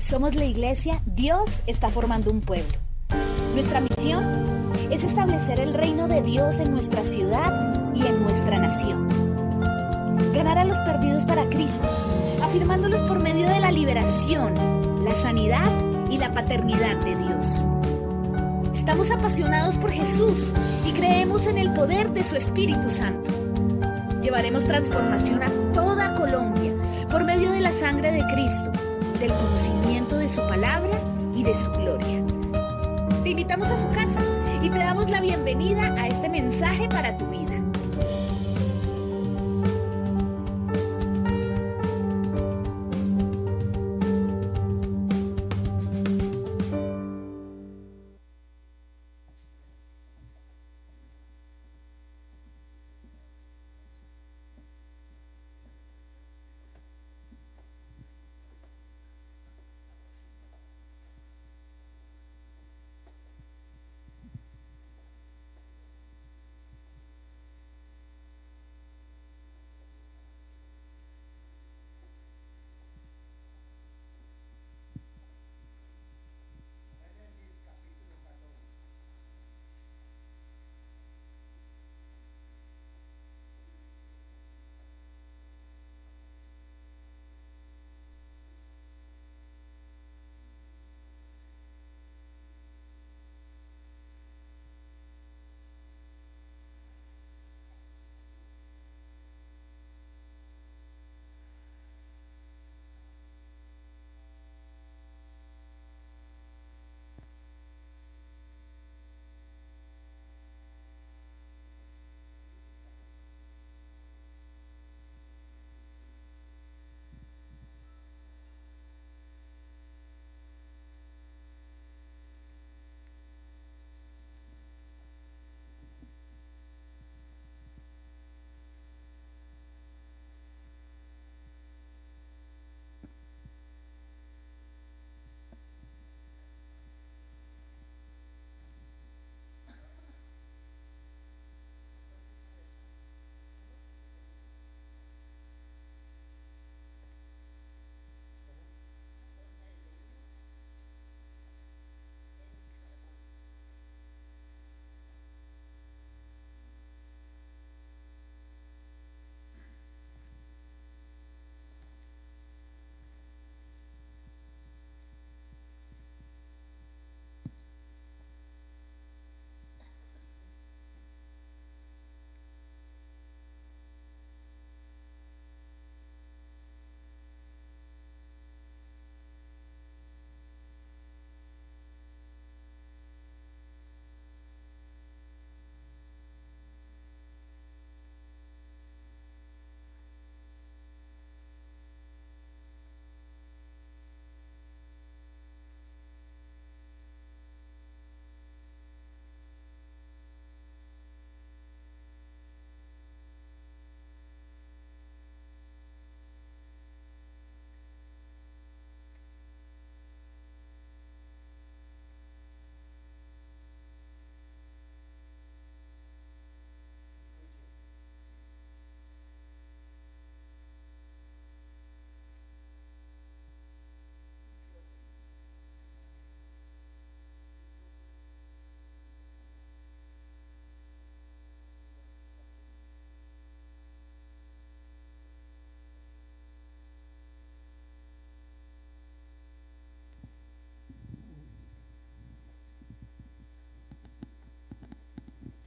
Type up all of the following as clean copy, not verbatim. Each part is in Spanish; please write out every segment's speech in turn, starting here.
Somos la iglesia Dios está formando un pueblo. Nuestra misión es establecer el reino de Dios en nuestra ciudad y en nuestra nación. Ganar a los perdidos para Cristo, afirmándolos por medio de la liberación, la sanidad y la paternidad de Dios. Estamos apasionados por Jesús y creemos en el poder de su Espíritu Santo. Llevaremos transformación a toda Colombia por medio de la sangre de Cristo, del conocimiento de su palabra y de su gloria. Te invitamos a su casa y te damos la bienvenida a este mensaje para tu vida.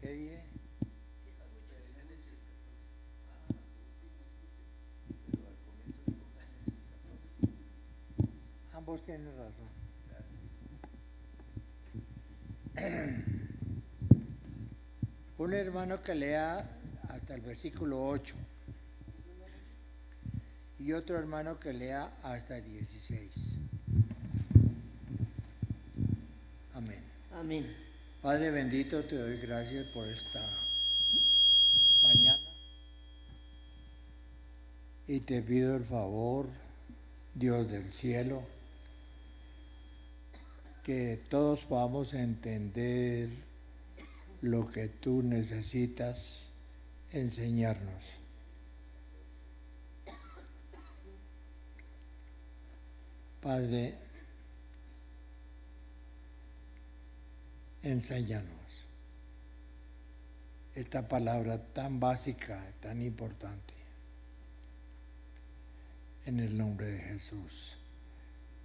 Qué bien. Ambos tienen razón. Un hermano que lea hasta el versículo 8 y otro hermano que lea hasta el 16. Amén. Amén. Padre bendito, te doy gracias por esta mañana y te pido el favor, Dios del cielo, que todos podamos entender lo que tú necesitas enseñarnos. Padre, enséñanos esta palabra tan básica, tan importante. En el nombre de Jesús.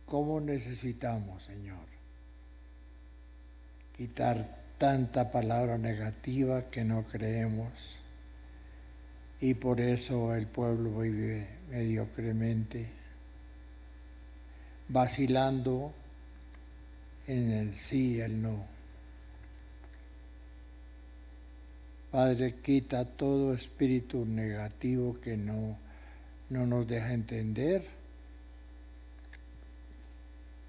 ¿Cómo necesitamos, Señor, quitar tanta palabra negativa que no creemos? Y por eso el pueblo vive mediocremente, vacilando en el sí y el no. Padre, quita todo espíritu negativo que no nos deja entender.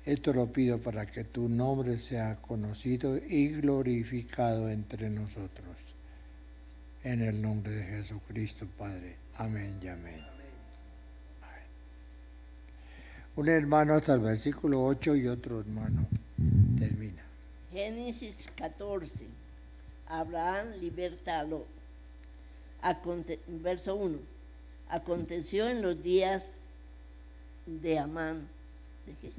Esto lo pido para que tu nombre sea conocido y glorificado entre nosotros. En el nombre de Jesucristo, Padre. Amén y amén. Un hermano hasta el versículo 8 y otro hermano termina. Génesis 14. Abraham liberta a Lot. Verso 1. Aconteció en los días de Amán. ¿De qué?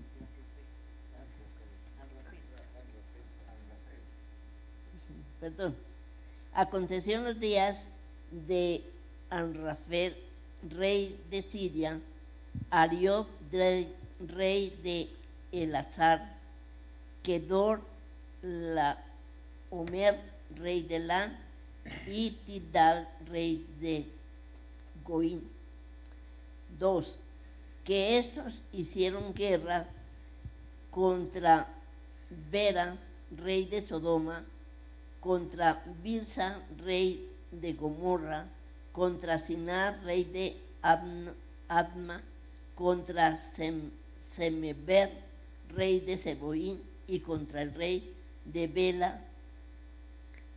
Perdón. Aconteció en los días de Amrafel, rey de Siria, Arioc, rey de Elazar, Kedor, Omer, rey de Lan, y Tidal, rey de Goín. 2. Que estos hicieron guerra contra Bera, rey de Sodoma, contra Birsa, rey de Gomorra, contra Sinar, rey de Adma, contra Semeber, rey de Seboín, y contra el rey de Bela,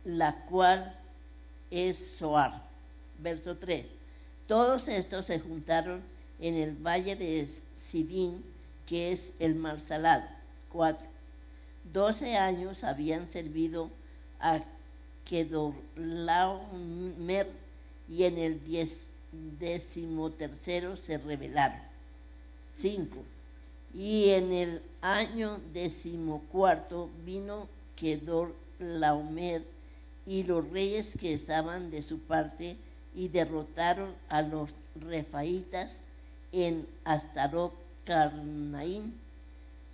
la cual es Zoar. Verso 3. Todos estos se juntaron en el valle de Sidín, que es el mar salado. 4. 12 años habían servido a Kedorlaomer, y en el 13º se rebelaron. 5. Y en el año 14 vino Kedorlaomer y los reyes que estaban de su parte, y derrotaron a los refaitas en Astarot Carnaín,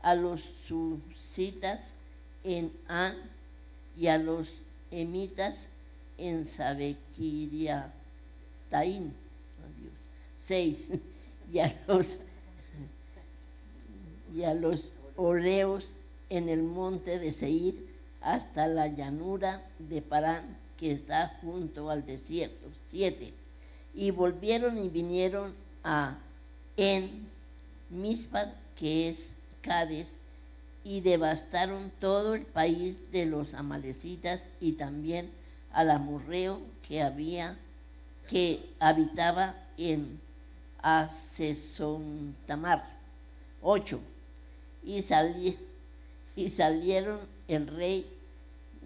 a los susitas en An, y a los emitas en Sabequiriataín. 6. Y a los oreos en el monte de Seir, hasta la llanura de Parán, que está junto al desierto. 7. Y volvieron y vinieron a Mispar, que es Cades, y devastaron todo el país de los amalecitas, y también al amorreo que habitaba en Asesontamar. 8. Y salieron el rey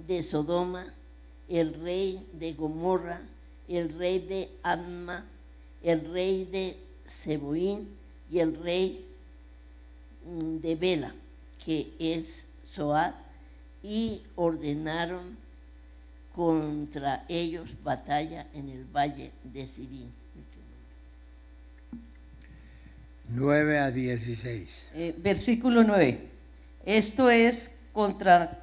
de Sodoma, el rey de Gomorra, el rey de Adma, el rey de Seboín y el rey de Bela, que es Zoar, y ordenaron contra ellos batalla en el valle de Sidín. 9 a 16. Versículo 9. Esto es contra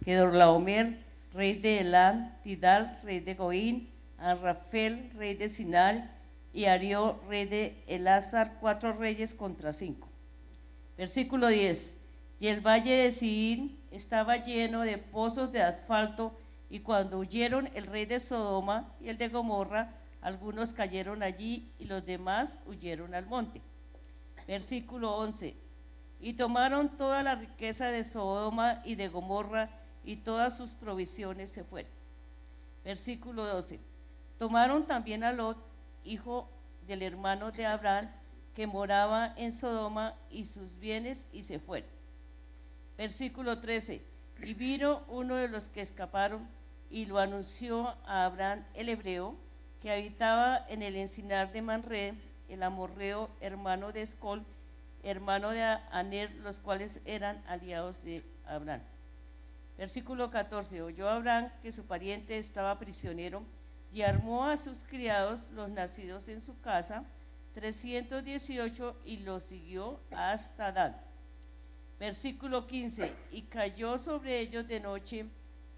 Kedorlaomer, rey de Elam, Tidal, rey de Goín, Amrafel, rey de Sinar, y Arió, rey de Elazar, 4 reyes contra 5. Versículo 10. Y el valle de Sidín estaba lleno de pozos de asfalto, y cuando huyeron el rey de Sodoma y el de Gomorra, algunos cayeron allí y los demás huyeron al monte. Versículo 11. Y tomaron toda la riqueza de Sodoma y de Gomorra, y todas sus provisiones se fueron. Versículo 12. Tomaron también a Lot, hijo del hermano de Abraham, que moraba en Sodoma, y sus bienes, y se fueron. Versículo 13. Y vino uno de los que escaparon y lo anunció a Abraham el hebreo, que habitaba en el encinar de Manre, el amorreo, hermano de Escol, hermano de Aner, los cuales eran aliados de Abraham. Versículo 14. Oyó Abraham que su pariente estaba prisionero y armó a sus criados, los nacidos en su casa, 318, y los siguió hasta Dan. Versículo 15. Y cayó sobre ellos de noche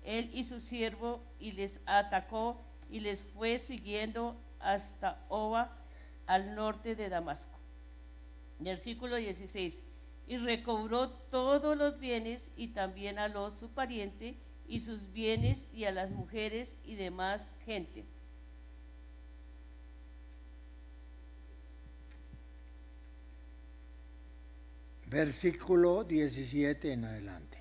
él y su siervo, y les atacó y les fue siguiendo hasta Oba, al norte de Damasco. Versículo 16. Y recobró todos los bienes, y también a Lot su pariente, y sus bienes, y a las mujeres y demás gente. Versículo 17 en adelante.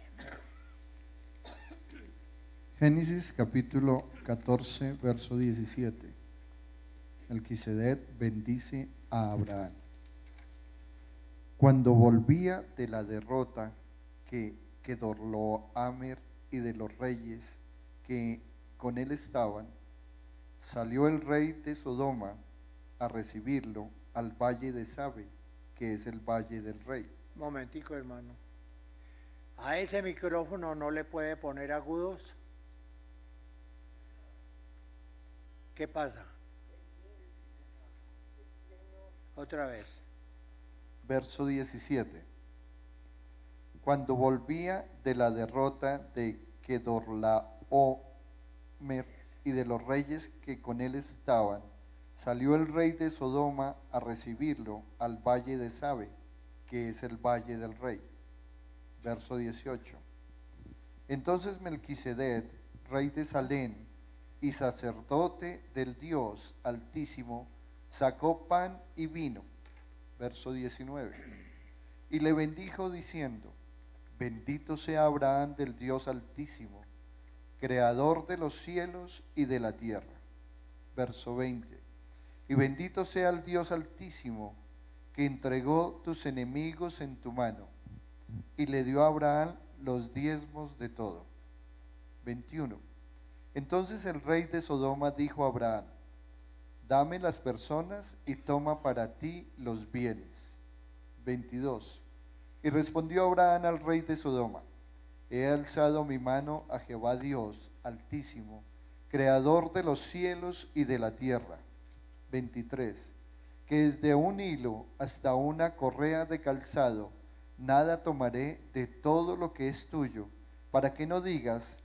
Génesis capítulo 14, verso 17. Melquisedec bendice a Abraham. Cuando volvía de la derrota que Kedorlaomer y de los reyes que con él estaban, salió el rey de Sodoma a recibirlo al valle de Sabe, que es el valle del rey. Momentico, hermano. A ese micrófono no le puede poner agudos. ¿Qué pasa? Otra vez. Verso 17. Cuando volvía de la derrota de Kedorlaomer y de los reyes que con él estaban, salió el rey de Sodoma a recibirlo al valle de Sabe, que es el valle del rey. Verso 18. Entonces Melquisedec, rey de Salem y sacerdote del Dios Altísimo, sacó pan y vino. Verso 19. Y le bendijo diciendo: bendito sea Abraham del Dios Altísimo, creador de los cielos y de la tierra. Verso 20. Y bendito sea el Dios Altísimo, que entregó tus enemigos en tu mano, y le dio a Abraham los diezmos de todo. 21. Entonces el rey de Sodoma dijo a Abraham: dame las personas y toma para ti los bienes. 22. Y respondió Abraham al rey de Sodoma: he alzado mi mano a Jehová Dios Altísimo, creador de los cielos y de la tierra. 23. Que desde un hilo hasta una correa de calzado, nada tomaré de todo lo que es tuyo, para que no digas: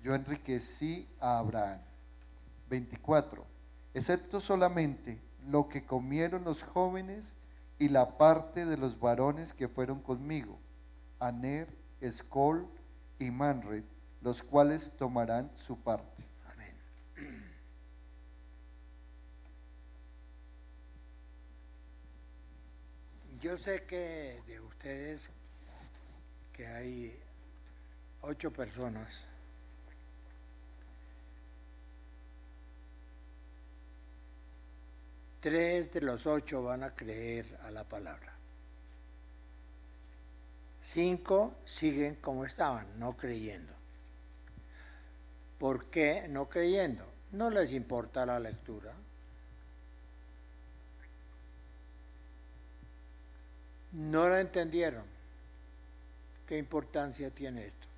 yo enriquecí a Abraham. 24. Excepto solamente lo que comieron los jóvenes y la parte de los varones que fueron conmigo, Aner, Escol y Manred, los cuales tomarán su parte. Amén. Yo sé que de ustedes, que hay 8 personas, tres de los 8 van a creer a la palabra. 5 siguen como estaban, no creyendo. ¿Por qué no creyendo? No les importa la lectura. No la entendieron. ¿Qué importancia tiene esto?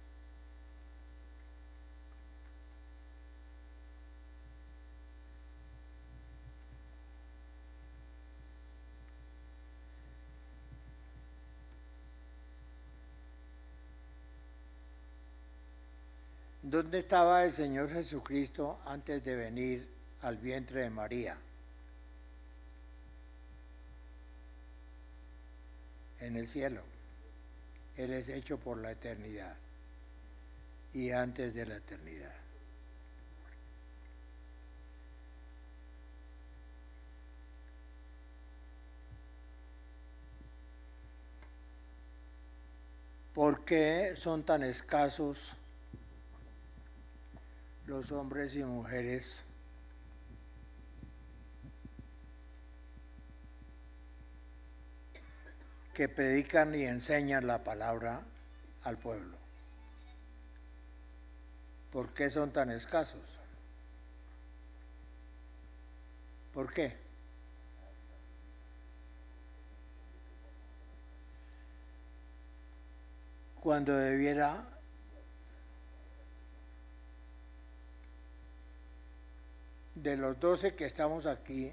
¿Dónde estaba el Señor Jesucristo antes de venir al vientre de María? En el cielo. Él es hecho por la eternidad y antes de la eternidad. ¿Por qué son tan escasos los hombres y mujeres que predican y enseñan la palabra al pueblo? ¿Por qué son tan escasos? ¿Por qué? Cuando debiera de los 12 que estamos aquí,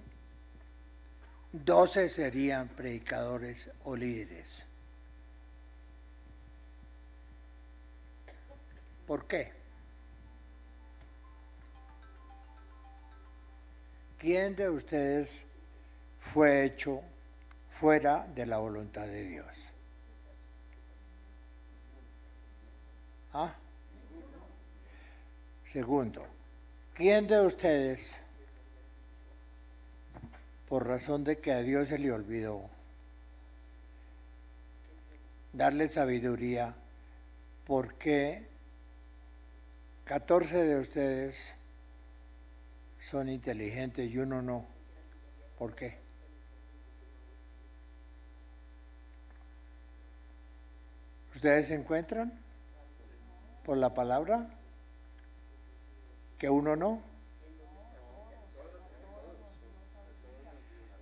12 serían predicadores o líderes. ¿Por qué? ¿Quién de ustedes fue hecho fuera de la voluntad de Dios? ¿Ah? Segundo, ¿quién de ustedes, por razón de que a Dios se le olvidó darle sabiduría, por qué 14 de ustedes son inteligentes y uno no? ¿Por qué? ¿Ustedes se encuentran por la palabra que uno no?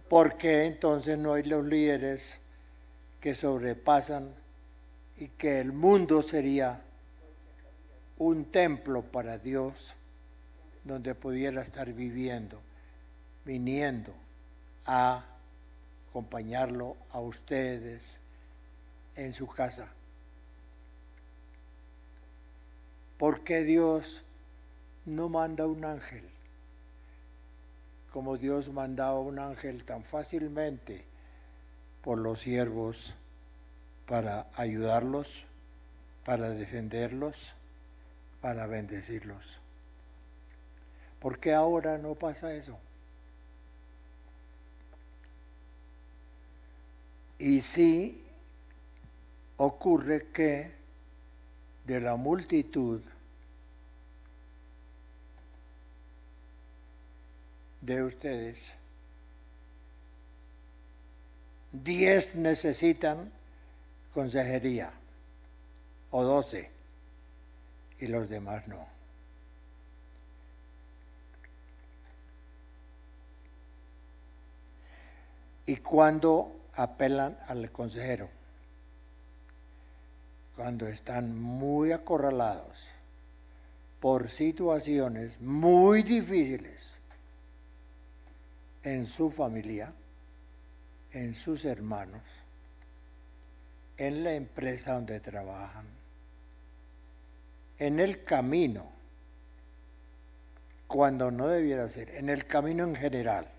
¿Por qué entonces no hay los líderes que sobrepasan y que el mundo sería un templo para Dios donde pudiera estar viviendo, viniendo a acompañarlo a ustedes en su casa? ¿Por qué Dios no manda un ángel? Como Dios mandaba un ángel tan fácilmente por los siervos para ayudarlos, para defenderlos, para bendecirlos. ¿Por qué ahora no pasa eso? Y sí ocurre que de la multitud de ustedes, 10 necesitan consejería, o 12, y los demás no. ¿Y cuando apelan al consejero? Cuando están muy acorralados por situaciones muy difíciles en su familia, en sus hermanos, en la empresa donde trabajan, en el camino, cuando no debiera ser, en el camino en general,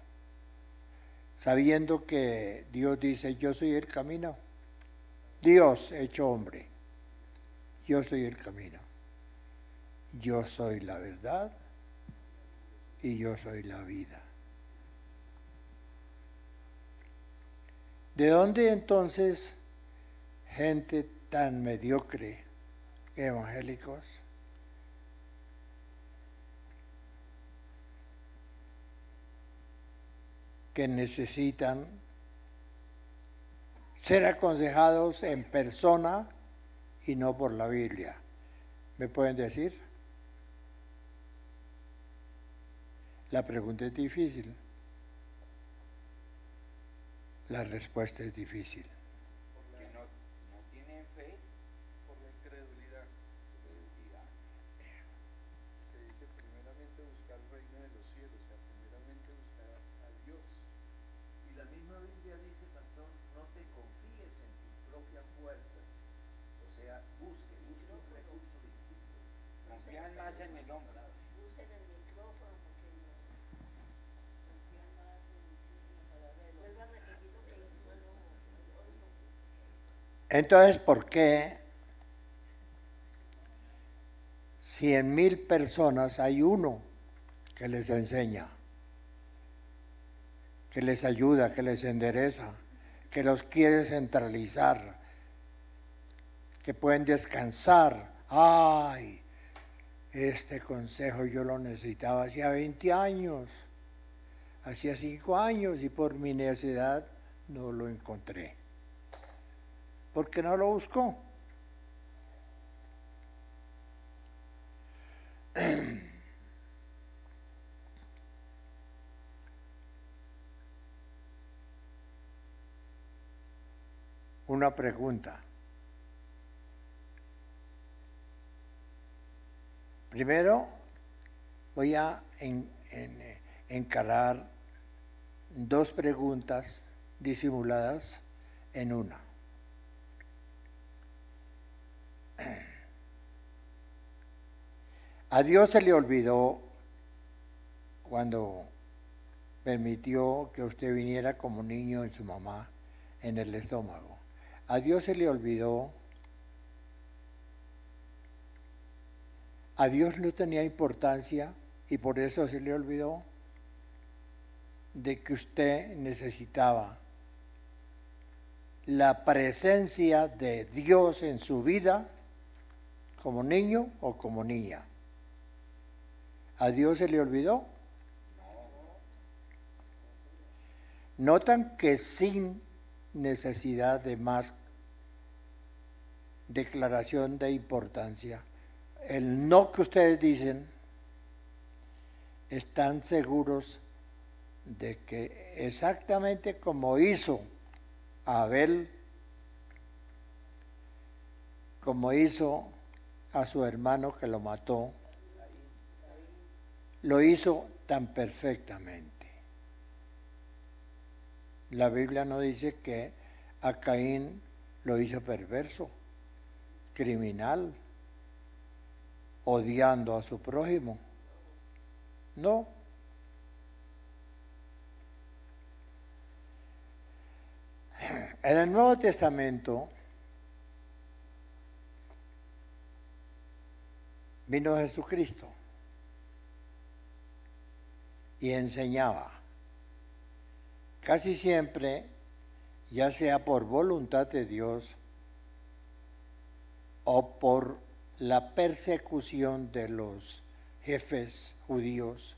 sabiendo que Dios dice: yo soy el camino. Dios hecho hombre, yo soy el camino, yo soy la verdad y yo soy la vida. ¿De dónde entonces gente tan mediocre, evangélicos, que necesitan ser aconsejados en persona y no por la Biblia? ¿Me pueden decir? La pregunta es difícil. La respuesta es difícil. Porque no tienen fe por la incredulidad. Se dice primeramente buscar el reino de los cielos, o sea, primeramente buscar a Dios. Y la misma Biblia dice, pastor, no te confíes en tus propias fuerzas. O sea, busque un recurso distinto. Confían más en el hombre. Usen el micrófono porque confían más en la palabra de Dios. Vuelva a repetir lo que dijo Entonces, ¿por qué 100,000 personas hay uno que les enseña, que les ayuda, que les endereza, que los quiere centralizar, que pueden descansar? ¡Ay! Este consejo yo lo necesitaba hacía 20 años, hacía 5 años, y por mi necedad no lo encontré. ¿Por qué no lo buscó? Una pregunta. Primero voy a encarar dos preguntas disimuladas en una. A Dios se le olvidó cuando permitió que usted viniera como niño en su mamá en el estómago. A Dios se le olvidó. A Dios no tenía importancia y por eso se le olvidó de que usted necesitaba la presencia de Dios en su vida como niño o como niña. ¿A Dios se le olvidó? Notan que sin necesidad de más declaración de importancia, el no que ustedes dicen, están seguros de que exactamente como hizo Abel, como hizo a su hermano que lo mató, lo hizo tan perfectamente. La Biblia no dice que a Caín lo hizo perverso, criminal, odiando a su prójimo. No. En el Nuevo Testamento vino Jesucristo y enseñaba. Casi siempre, ya sea por voluntad de Dios o por la persecución de los jefes judíos,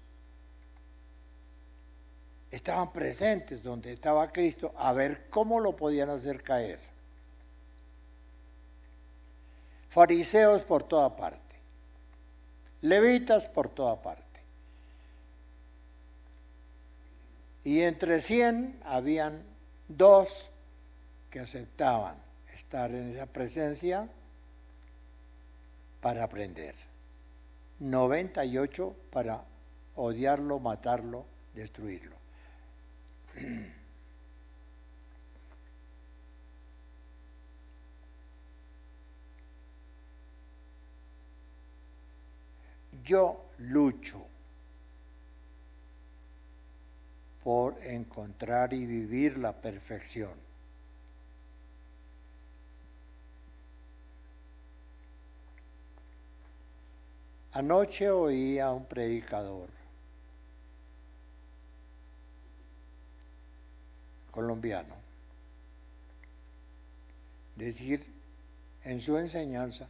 estaban presentes donde estaba Cristo a ver cómo lo podían hacer caer. Fariseos por toda parte, levitas por toda parte. Y entre 100 habían 2 que aceptaban estar en esa presencia para aprender. 98 para odiarlo, matarlo, destruirlo. Yo lucho por encontrar y vivir la perfección. Anoche oí a un predicador colombiano decir en su enseñanza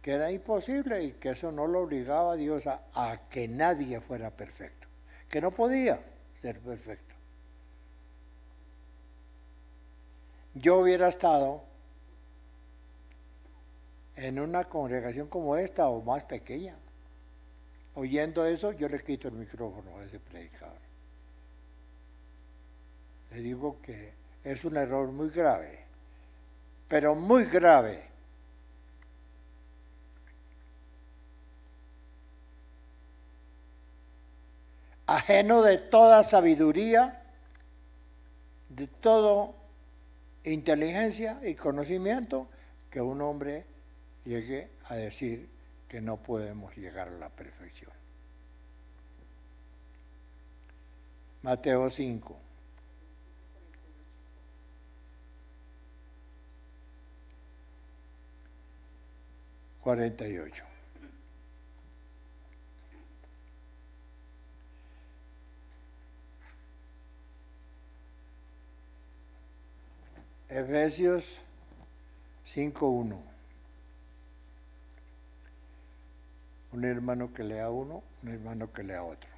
que era imposible y que eso no lo obligaba a Dios a que nadie fuera perfecto, que no podía ser perfecto. Yo hubiera estado en una congregación como esta o más pequeña, oyendo eso, yo le quito el micrófono a ese predicador. Le digo que es un error muy grave, pero muy grave. Ajeno de toda sabiduría, de toda inteligencia y conocimiento, que un hombre llegue a decir que no podemos llegar a la perfección. Mateo 5. ...48... Efesios 5:1. Un hermano que lea uno, un hermano que lea otro.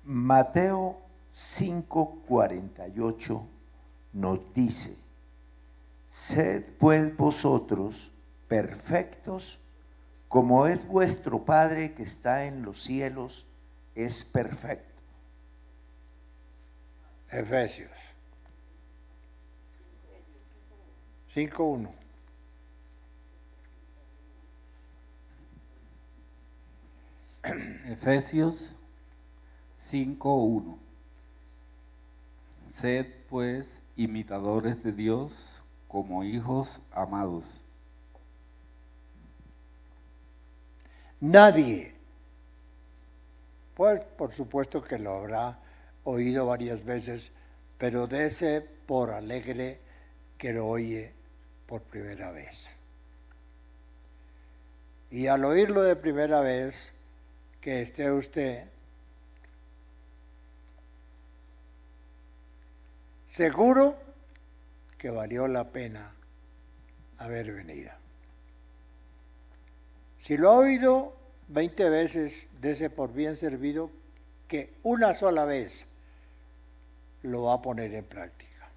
Mateo 5:48 nos dice: sed pues vosotros perfectos, como es vuestro Padre que está en los cielos, es perfecto. Efesios 5:1. Efesios 5:1. Sed pues imitadores de Dios como hijos amados. Nadie, pues por supuesto que lo habrá oído varias veces, pero dése por alegre que lo oye por primera vez. Y al oírlo de primera vez, que esté usted seguro que valió la pena haber venido. Si lo ha oído 20 veces, dese por bien servido que una sola vez lo va a poner en práctica.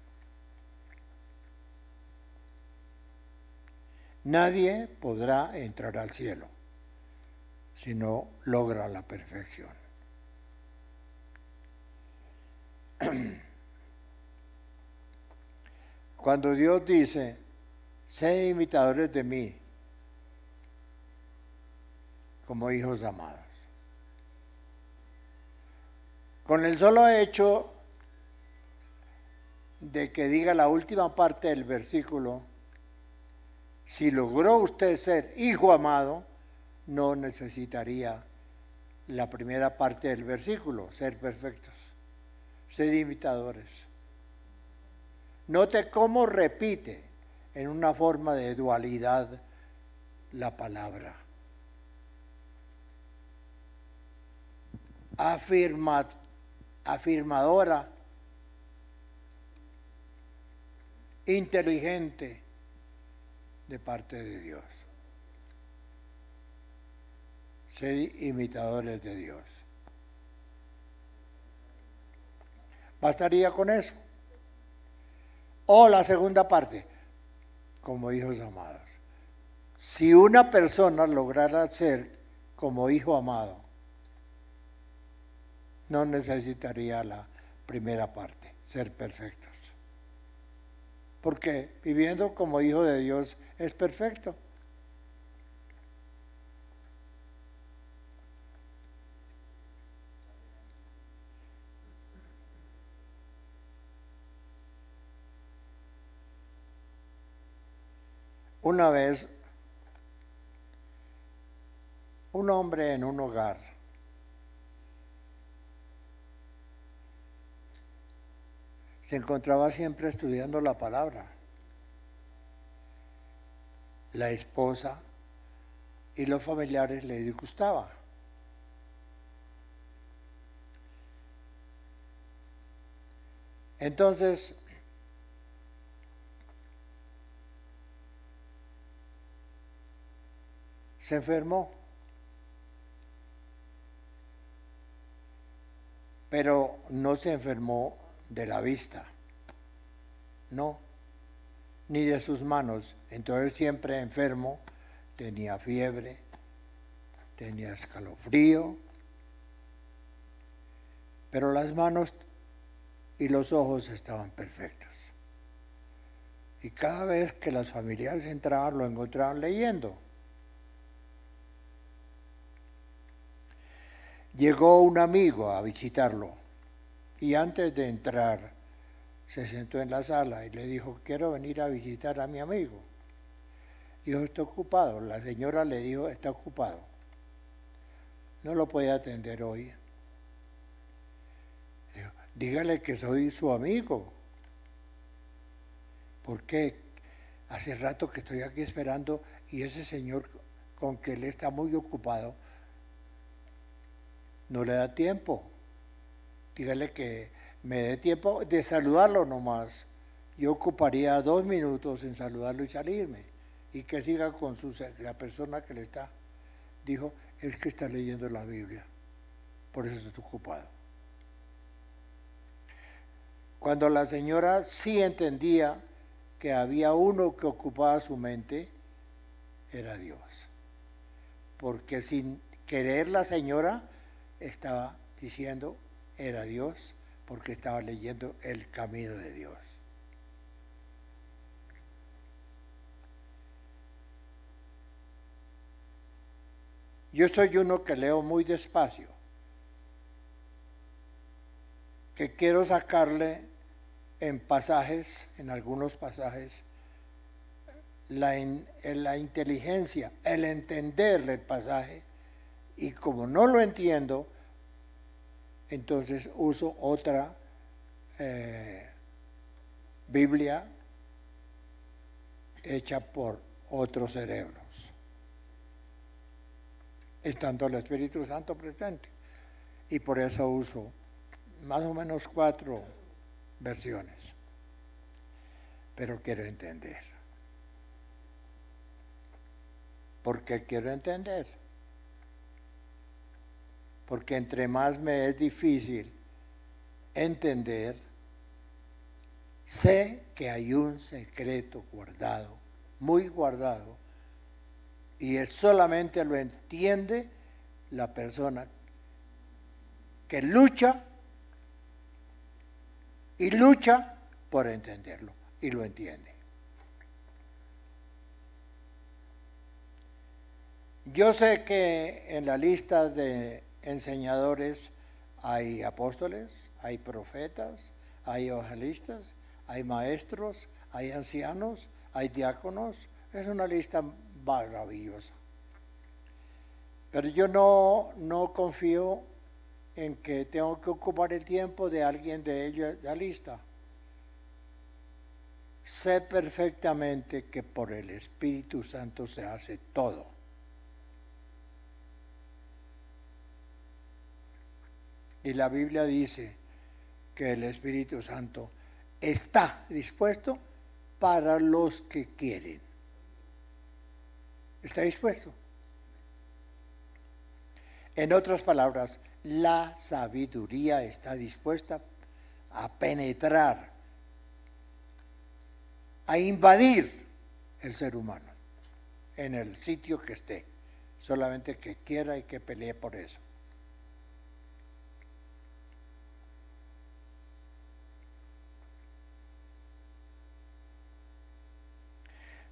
Nadie podrá entrar al cielo si no logra la perfección. Cuando Dios dice, sed imitadores de mí, como hijos amados. Con el solo hecho de que diga la última parte del versículo, si logró usted ser hijo amado, no necesitaría la primera parte del versículo, ser perfectos, ser imitadores. Note cómo repite en una forma de dualidad la palabra. Afirmadora, inteligente de parte de Dios. Ser imitadores de Dios. ¿Bastaría con eso? O la segunda parte, como hijos amados. Si una persona lograra ser como hijo amado, no necesitaría la primera parte, ser perfectos. Porque viviendo como hijo de Dios es perfecto. Una vez, un hombre en un hogar se encontraba siempre estudiando la palabra. La esposa y los familiares le disgustaba. Entonces, se enfermó, pero no se enfermó de la vista, no, ni de sus manos. Entonces siempre enfermo, tenía fiebre, tenía escalofrío, pero las manos y los ojos estaban perfectos. Y cada vez que las familiares entraban, lo encontraban leyendo. Llegó un amigo a visitarlo y antes de entrar se sentó en la sala y le dijo, quiero venir a visitar a mi amigo. Dijo, está ocupado. La señora le dijo, está ocupado. No lo puede atender hoy. Dijo, dígale que soy su amigo. ¿Por qué? Hace rato que estoy aquí esperando y ese señor con que él está muy ocupado no le da tiempo. Dígale que me dé tiempo de saludarlo nomás. Yo ocuparía 2 minutos en saludarlo y salirme. Y que siga con la persona que le está. Dijo, es que está leyendo la Biblia. Por eso está ocupado. Cuando la señora sí entendía que había uno que ocupaba su mente, era Dios. Porque sin querer la señora estaba diciendo, era Dios, porque estaba leyendo el camino de Dios. Yo soy uno que leo muy despacio, que quiero sacarle en pasajes, en algunos pasajes, la inteligencia, el entenderle el pasaje, y como no lo entiendo, entonces uso otra Biblia hecha por otros cerebros, estando el Espíritu Santo presente. Y por eso uso más o menos 4 versiones. Pero quiero entender. ¿Por qué quiero entender? Porque entre más me es difícil entender, sé que hay un secreto guardado, muy guardado, y solamente lo entiende la persona que lucha y lucha por entenderlo, y lo entiende. Yo sé que en la lista de enseñadores hay apóstoles, hay profetas, hay evangelistas, hay maestros, hay ancianos, hay diáconos. Es una lista maravillosa. Pero yo no confío en que tengo que ocupar el tiempo de alguien de ellos, la lista. Sé perfectamente que por el Espíritu Santo se hace todo. Y la Biblia dice que el Espíritu Santo está dispuesto para los que quieren. ¿Está dispuesto? En otras palabras, la sabiduría está dispuesta a penetrar, a invadir el ser humano en el sitio que esté, solamente que quiera y que pelee por eso.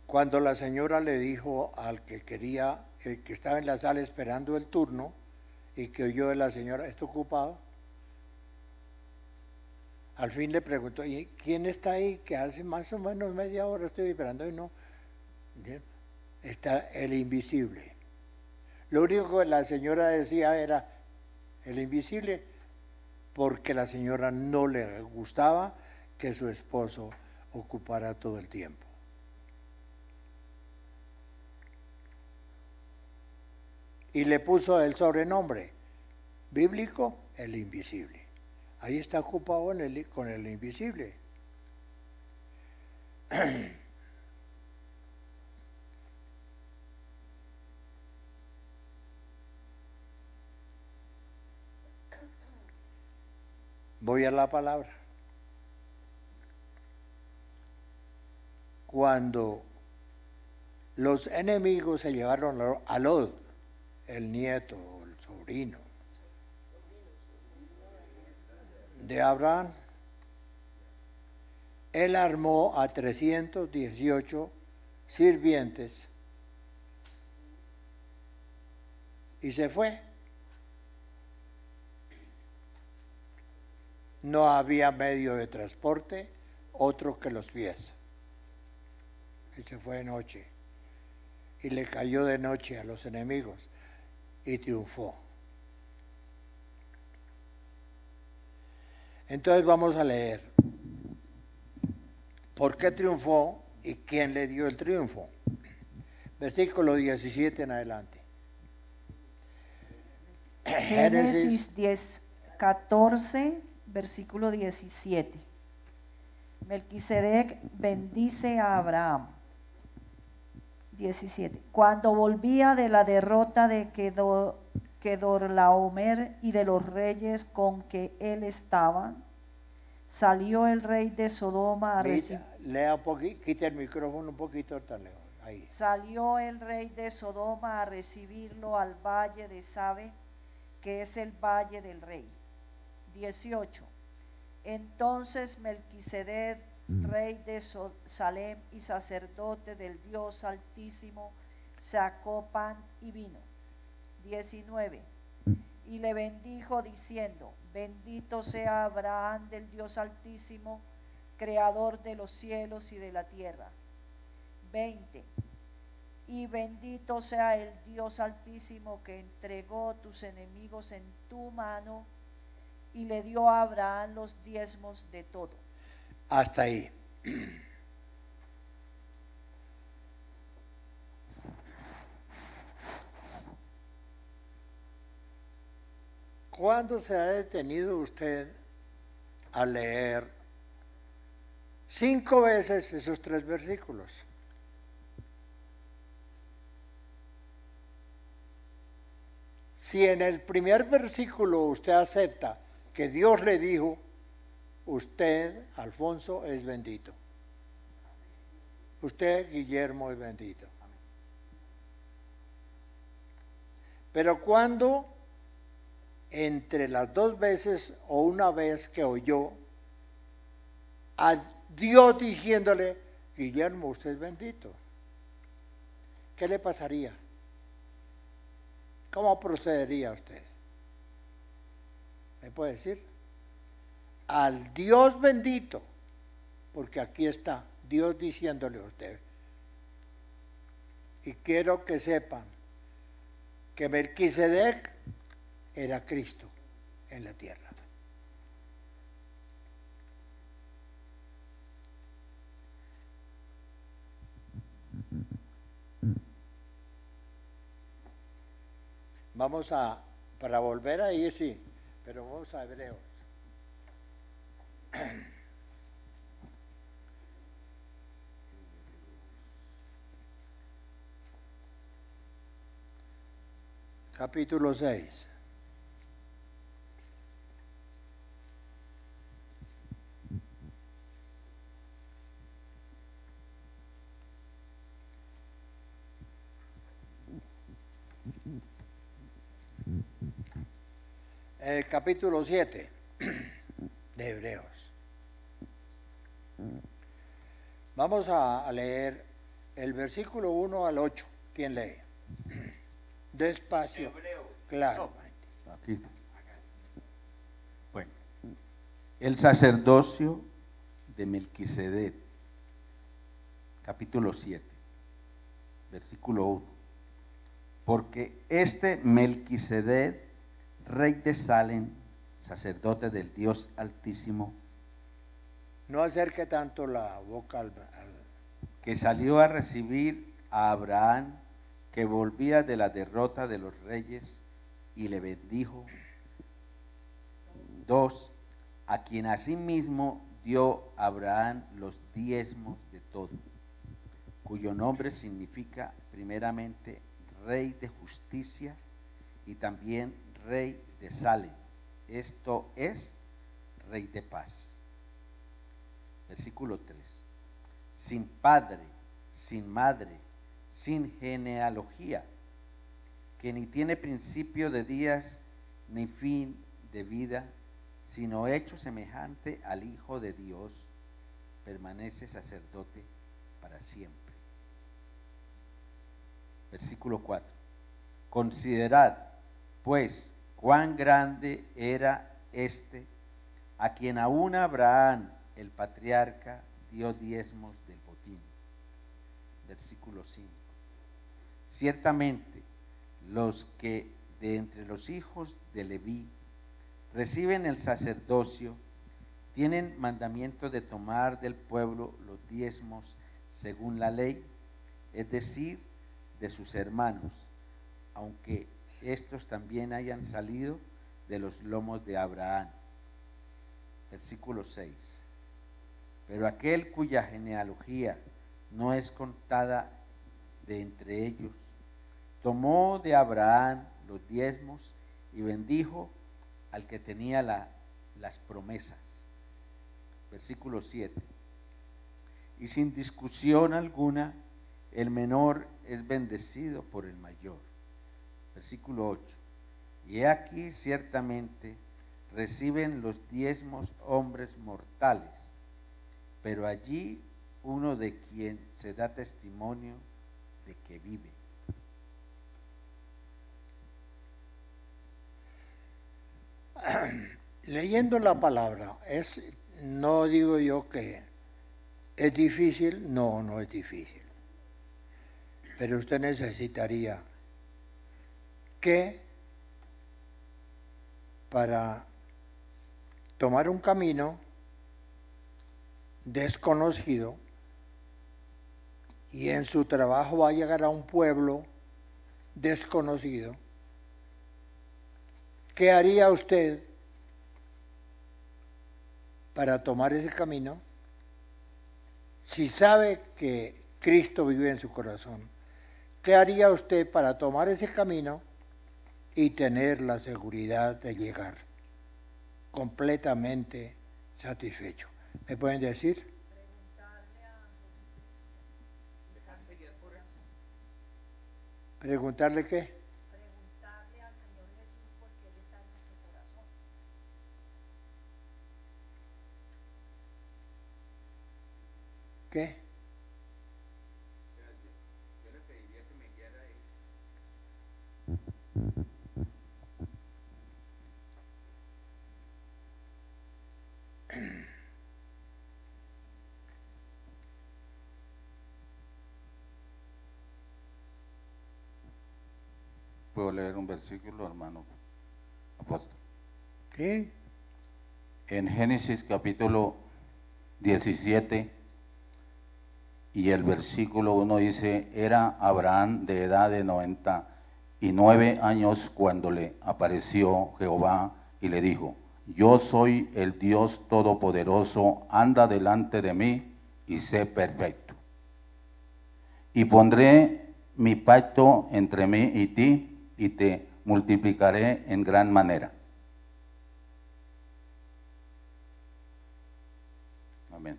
Cuando la señora le dijo al que quería, el que estaba en la sala esperando el turno, y que oyó de la señora, ¿está ocupado? Al fin le preguntó, ¿y quién está ahí? Que hace más o menos media hora estoy esperando y no. Está el invisible. Lo único que la señora decía era el invisible, porque la señora no le gustaba que su esposo ocupara todo el tiempo. Y le puso el sobrenombre bíblico, el invisible. Ahí está ocupado con el invisible. Voy a la palabra. Cuando los enemigos se llevaron a Lot, el nieto, el sobrino de Abraham, él armó a 318 sirvientes y se fue. No había medio de transporte otro que los pies. Y se fue de noche y le cayó de noche a los enemigos y triunfó. Entonces vamos a leer por qué triunfó y quién le dio el triunfo. Versículo 17 en adelante. Génesis 14, versículo 17. Melquisedec bendice a Abraham. 17. Cuando volvía de la derrota de Kedorlaomer y de los reyes con que él estaba, salió el rey de Sodoma a recibir. Lea un poquito, quita el micrófono un poquito, ahí. Salió el rey de Sodoma a recibirlo al valle de Sabe, que es el valle del rey. 18. Entonces Melquisedec, rey de Salem y sacerdote del Dios Altísimo, sacó pan y vino. 19. Y le bendijo diciendo: bendito sea Abraham del Dios Altísimo, creador de los cielos y de la tierra. 20. Y bendito sea el Dios Altísimo que entregó tus enemigos en tu mano y le dio a Abraham los diezmos de todo. Hasta ahí. ¿Cuándo se ha detenido usted a leer 5 veces esos 3 versículos? Si en el primer versículo usted acepta que Dios le dijo, usted, Alfonso, es bendito. Usted, Guillermo, es bendito. Pero cuando entre las 2 veces o una vez que oyó a Dios diciéndole, Guillermo, usted es bendito, ¿qué le pasaría? ¿Cómo procedería usted? ¿Me puede decir? Al Dios bendito, porque aquí está Dios diciéndole a usted. Y quiero que sepan que Melquisedec era Cristo en la tierra. Vamos a, para volver ahí sí, pero vamos a Hebreos. Capítulo 6. El capítulo 7 de Hebreos. Vamos a leer el versículo 1 al 8. ¿Quién lee? Despacio. Claro. Aquí. Bueno, el sacerdocio de Melquisedec, capítulo 7, versículo 1. Porque este Melquisedec, rey de Salem, sacerdote del Dios Altísimo, No acerque tanto la boca al que salió a recibir a Abraham, que volvía de la derrota de los reyes, y le bendijo. 2. A quien asimismo dio Abraham los diezmos de todo, cuyo nombre significa primeramente Rey de Justicia y también Rey de Salem, esto es, Rey de Paz. Versículo 3. Sin padre, sin madre, sin genealogía, que ni tiene principio de días ni fin de vida, sino hecho semejante al Hijo de Dios, permanece sacerdote para siempre. Versículo 4. Considerad, pues, cuán grande era este, a quien aún Abraham, el patriarca, dio diezmos del botín. Versículo 5. Ciertamente, los que de entre los hijos de Leví reciben el sacerdocio, tienen mandamiento de tomar del pueblo los diezmos según la ley, es decir, de sus hermanos, aunque estos también hayan salido de los lomos de Abraham. Versículo 6. Pero aquel cuya genealogía no es contada de entre ellos, tomó de Abraham los diezmos y bendijo al que tenía las promesas. Versículo 7. Y sin discusión alguna, el menor es bendecido por el mayor. Versículo 8. Y he aquí ciertamente reciben los diezmos hombres mortales, pero allí uno de quien se da testimonio de que vive. leyendo la palabra, no digo yo que es difícil, no es difícil. Pero usted necesitaría que para tomar un camino desconocido y en su trabajo va a llegar a un pueblo desconocido, ¿qué haría usted para tomar ese camino si sabe que Cristo vive en su corazón? ¿Qué haría usted para tomar ese camino y tener la seguridad de llegar completamente satisfecho? ¿Me pueden decir? ¿Preguntarle qué? Preguntarle al Señor Jesús porque Él está en nuestro corazón. ¿Qué? Yo le pediría que me guiara a él. ¿Puedo leer un versículo, hermano apóstol? ¿Qué? En Génesis capítulo 17 y el versículo 1 dice, era Abraham de edad de 99 años cuando le apareció Jehová y le dijo, yo soy el Dios Todopoderoso, anda delante de mí y sé perfecto. Y pondré mi pacto entre mí y ti, y te multiplicaré en gran manera. Amén.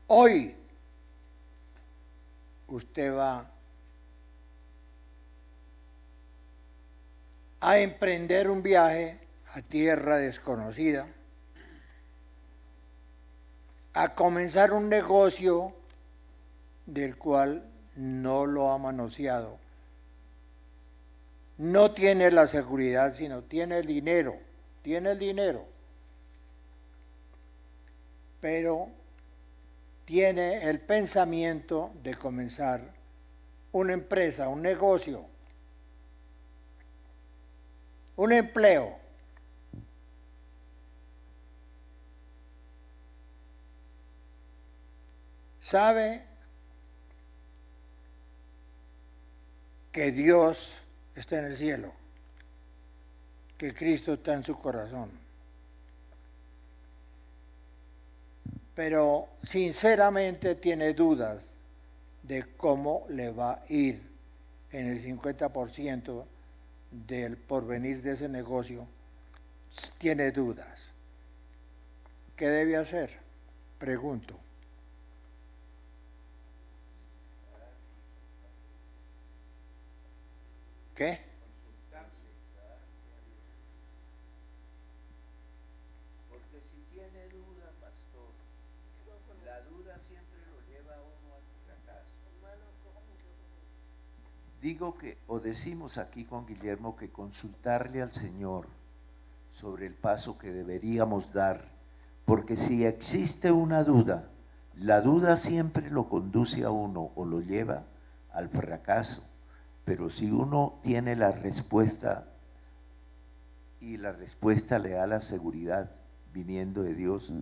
Hoy usted va a emprender un viaje a tierra desconocida, a comenzar un negocio del cual no lo ha manoseado. No tiene la seguridad, sino tiene el dinero. Pero tiene el pensamiento de comenzar una empresa, un negocio, un empleo. ¿Sabe que Dios está en el cielo? Que Cristo está en su corazón. Pero sinceramente tiene dudas de cómo le va a ir en el 50% del porvenir de ese negocio. Tiene dudas. ¿Qué debe hacer? Pregunto. ¿Qué? Porque si tiene duda, pastor, la duda siempre lo lleva a uno al fracaso. Digo que, o decimos aquí con Guillermo, que consultarle al Señor sobre el paso que deberíamos dar, porque si existe una duda, la duda siempre lo conduce a uno o lo lleva al fracaso. Pero si uno tiene la respuesta y la respuesta le da la seguridad viniendo de Dios,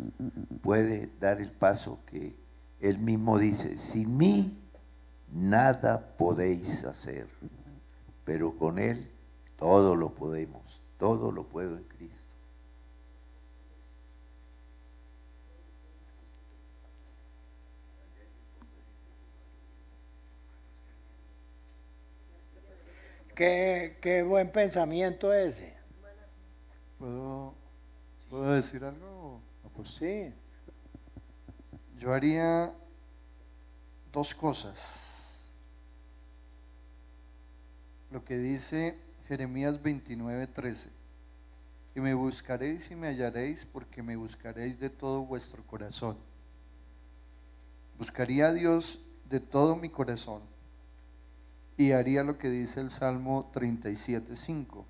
puede dar el paso que Él mismo dice, sin mí nada podéis hacer, pero con Él todo lo podemos, todo lo puedo en Cristo. Qué buen pensamiento ese. ¿Puedo decir algo? Pues sí. Yo haría dos cosas. Lo que dice Jeremías 29:13. Y me buscaréis y me hallaréis porque me buscaréis de todo vuestro corazón. Buscaría a Dios de todo mi corazón y haría lo que dice el Salmo 37:5.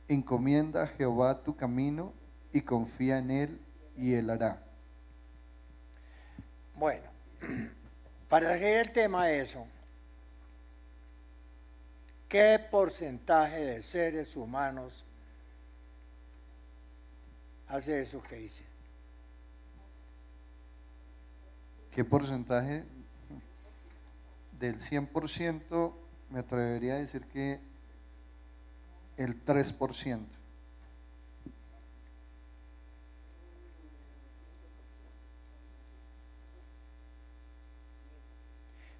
Encomienda a Jehová tu camino y confía en Él y Él hará. Bueno, para seguir el tema de eso, ¿qué porcentaje de seres humanos hace eso que dice? ¿Qué porcentaje? Del 100%, me atrevería a decir que el 3%.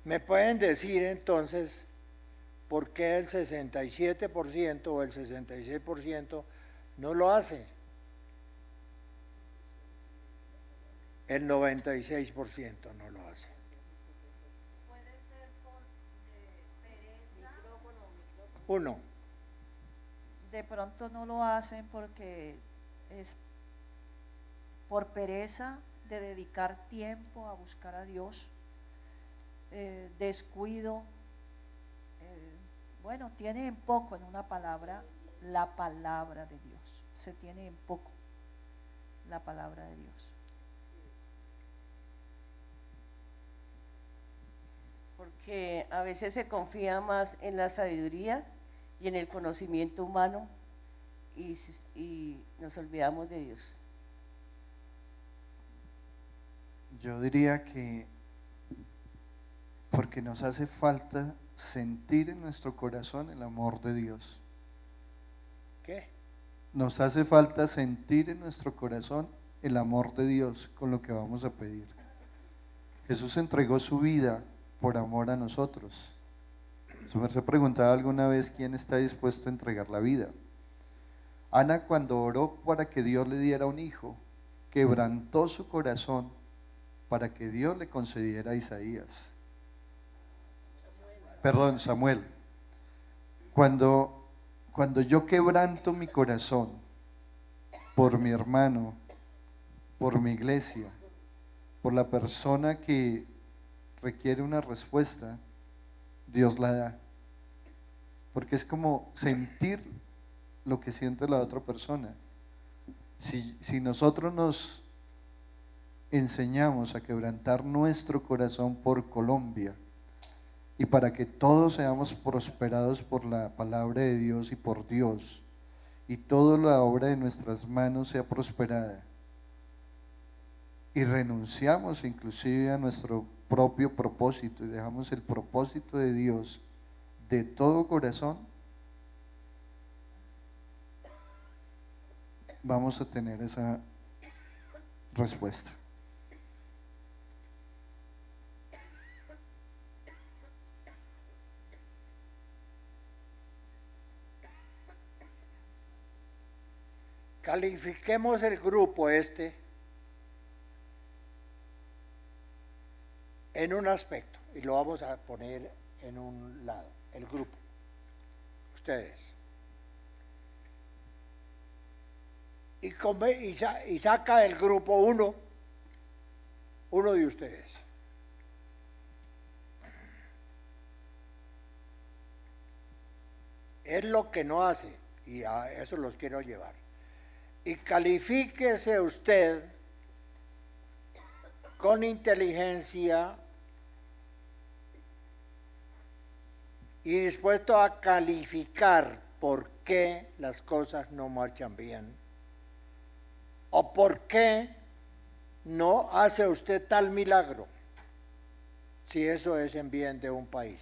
¿Me pueden decir entonces por qué el 67% o el 66% no lo hace? El 96% no lo hace. Puede ser por pereza. Uno, De pronto no lo hacen porque es por pereza de dedicar tiempo a buscar a Dios, descuido, bueno, tiene en poco, en una palabra, la palabra de Dios. Se tiene en poco la palabra de Dios. Porque a veces se confía más en la sabiduría y en el conocimiento humano y nos olvidamos de Dios. Yo diría que porque nos hace falta sentir en nuestro corazón el amor de Dios. ¿qué? Nos hace falta sentir en nuestro corazón el amor de Dios con lo que vamos a pedir. Jesús entregó su vida por amor a nosotros. Su merced preguntaba alguna vez quién está dispuesto a entregar la vida. Ana, cuando oró para que Dios le diera un hijo, quebrantó su corazón para que Dios le concediera a Isaías. Perdón, Samuel. Cuando yo quebranto mi corazón por mi hermano, por mi iglesia, por la persona que requiere una respuesta, Dios la da. Porque es como sentir lo que siente la otra persona. Si nosotros nos enseñamos a quebrantar nuestro corazón por Colombia y para que todos seamos prosperados por la palabra de Dios y por Dios, y toda la obra de nuestras manos sea prosperada, y renunciamos inclusive a nuestro propio propósito y dejamos el propósito de Dios de todo corazón, vamos a tener esa respuesta. Califiquemos el grupo este en un aspecto y lo vamos a poner en un lado, el grupo. Ustedes. Y saca del grupo uno de ustedes. Es lo que no hace y a eso los quiero llevar. Y califíquese usted con inteligencia y dispuesto a calificar por qué las cosas no marchan bien o por qué no hace usted tal milagro, si eso es en bien de un país.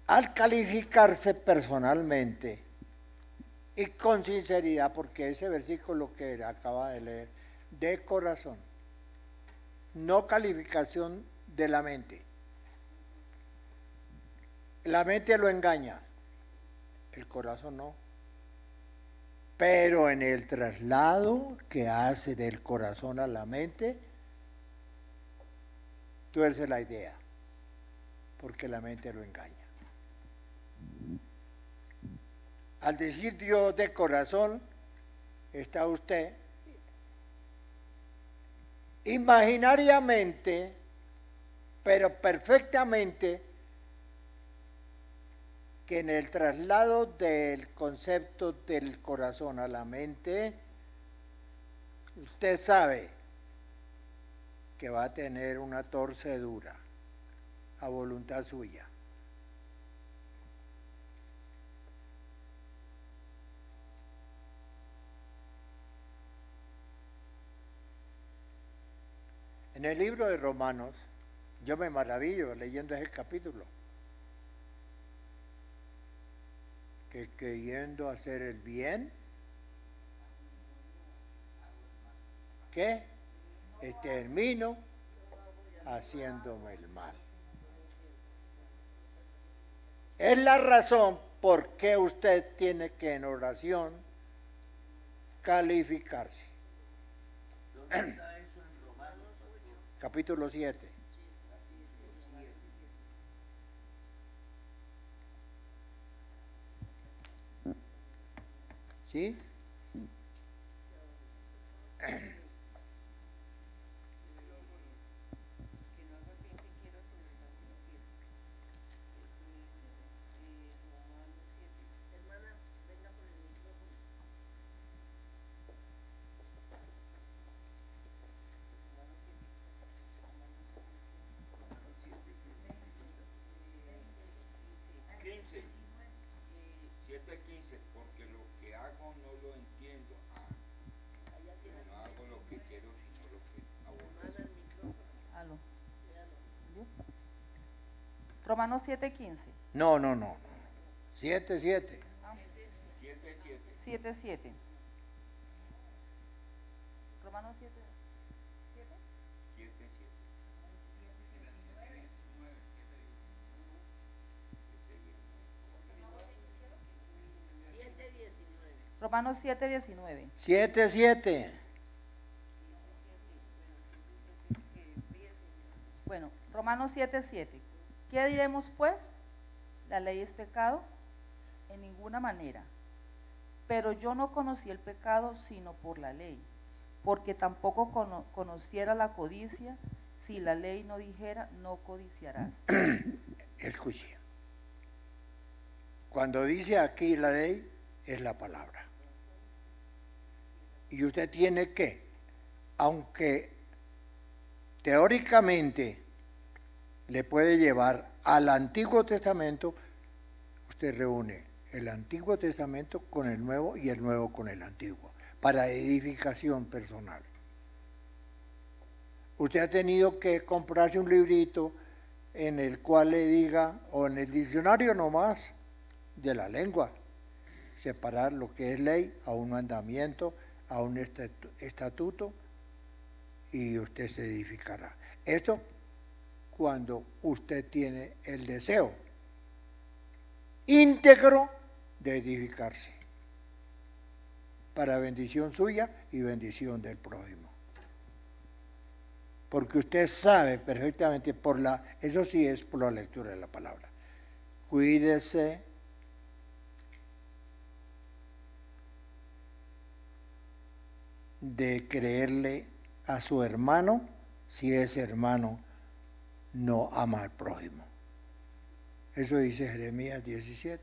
Al calificarse personalmente y con sinceridad, porque ese versículo que acaba de leer, de corazón, no calificación de la mente. La mente lo engaña, el corazón no. Pero en el traslado que hace del corazón a la mente, tuerce la idea, porque la mente lo engaña. Al decir Dios de corazón, está usted imaginariamente, pero perfectamente, que en el traslado del concepto del corazón a la mente, usted sabe que va a tener una torcedura a voluntad suya. En el libro de Romanos, yo me maravillo leyendo ese capítulo, que queriendo hacer el bien, ¿qué? Termino haciéndome el mal. Es la razón por qué usted tiene que en oración calificarse. ¿Dónde está eso en Romanos? Capítulo 7. ¿Sí? Porque lo que hago no lo entiendo. No hago lo que quiero, sino lo que aborrezco. Aló. Romanos 7:15. No. 7. 7:7. Romanos 7. 7. Romanos 7:19. 7. Bueno, Romanos 7:7. ¿Qué diremos pues? ¿La ley es pecado? En ninguna manera. Pero yo no conocí el pecado sino por la ley, porque tampoco conociera la codicia si la ley no dijera no codiciarás. Escuche. Cuando dice aquí la ley, es la palabra. Y usted tiene que, aunque teóricamente le puede llevar al Antiguo Testamento, usted reúne el Antiguo Testamento con el Nuevo y el Nuevo con el Antiguo, para edificación personal. Usted ha tenido que comprarse un librito en el cual le diga, o en el diccionario nomás, de la lengua, separar lo que es ley a un mandamiento, a un estatuto, y usted se edificará. Esto cuando usted tiene el deseo íntegro de edificarse, para bendición suya y bendición del prójimo. Porque usted sabe perfectamente eso sí es por la lectura de la palabra. Cuídese de creerle a su hermano si ese hermano no ama al prójimo. Eso dice Jeremías 17.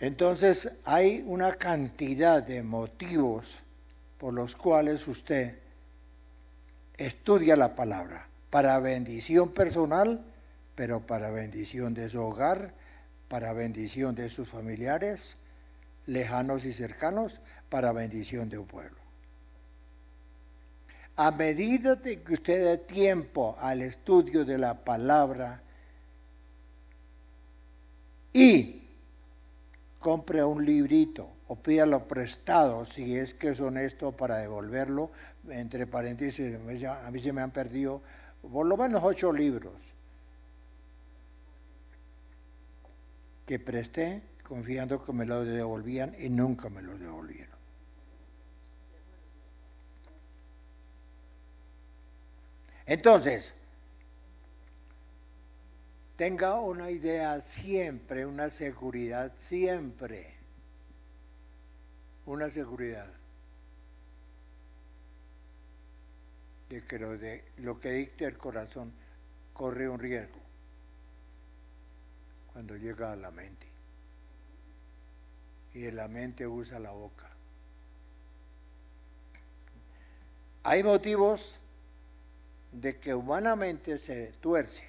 Entonces hay una cantidad de motivos por los cuales usted estudia la palabra, para bendición personal, pero para bendición de su hogar, para bendición de sus familiares, lejanos y cercanos, para bendición de un pueblo. A medida de que usted dé tiempo al estudio de la palabra y compre un librito o pídalo prestado, si es que es honesto, para devolverlo, entre paréntesis, a mí se me han perdido por lo menos 8 libros que presté confiando que me los devolvían y nunca me los devolvieron. Entonces, tenga una idea siempre, una seguridad siempre, una seguridad de que lo que dicte el corazón corre un riesgo. cuando llega a la mente. Y la mente usa la boca. Hay motivos de que humanamente se tuerce.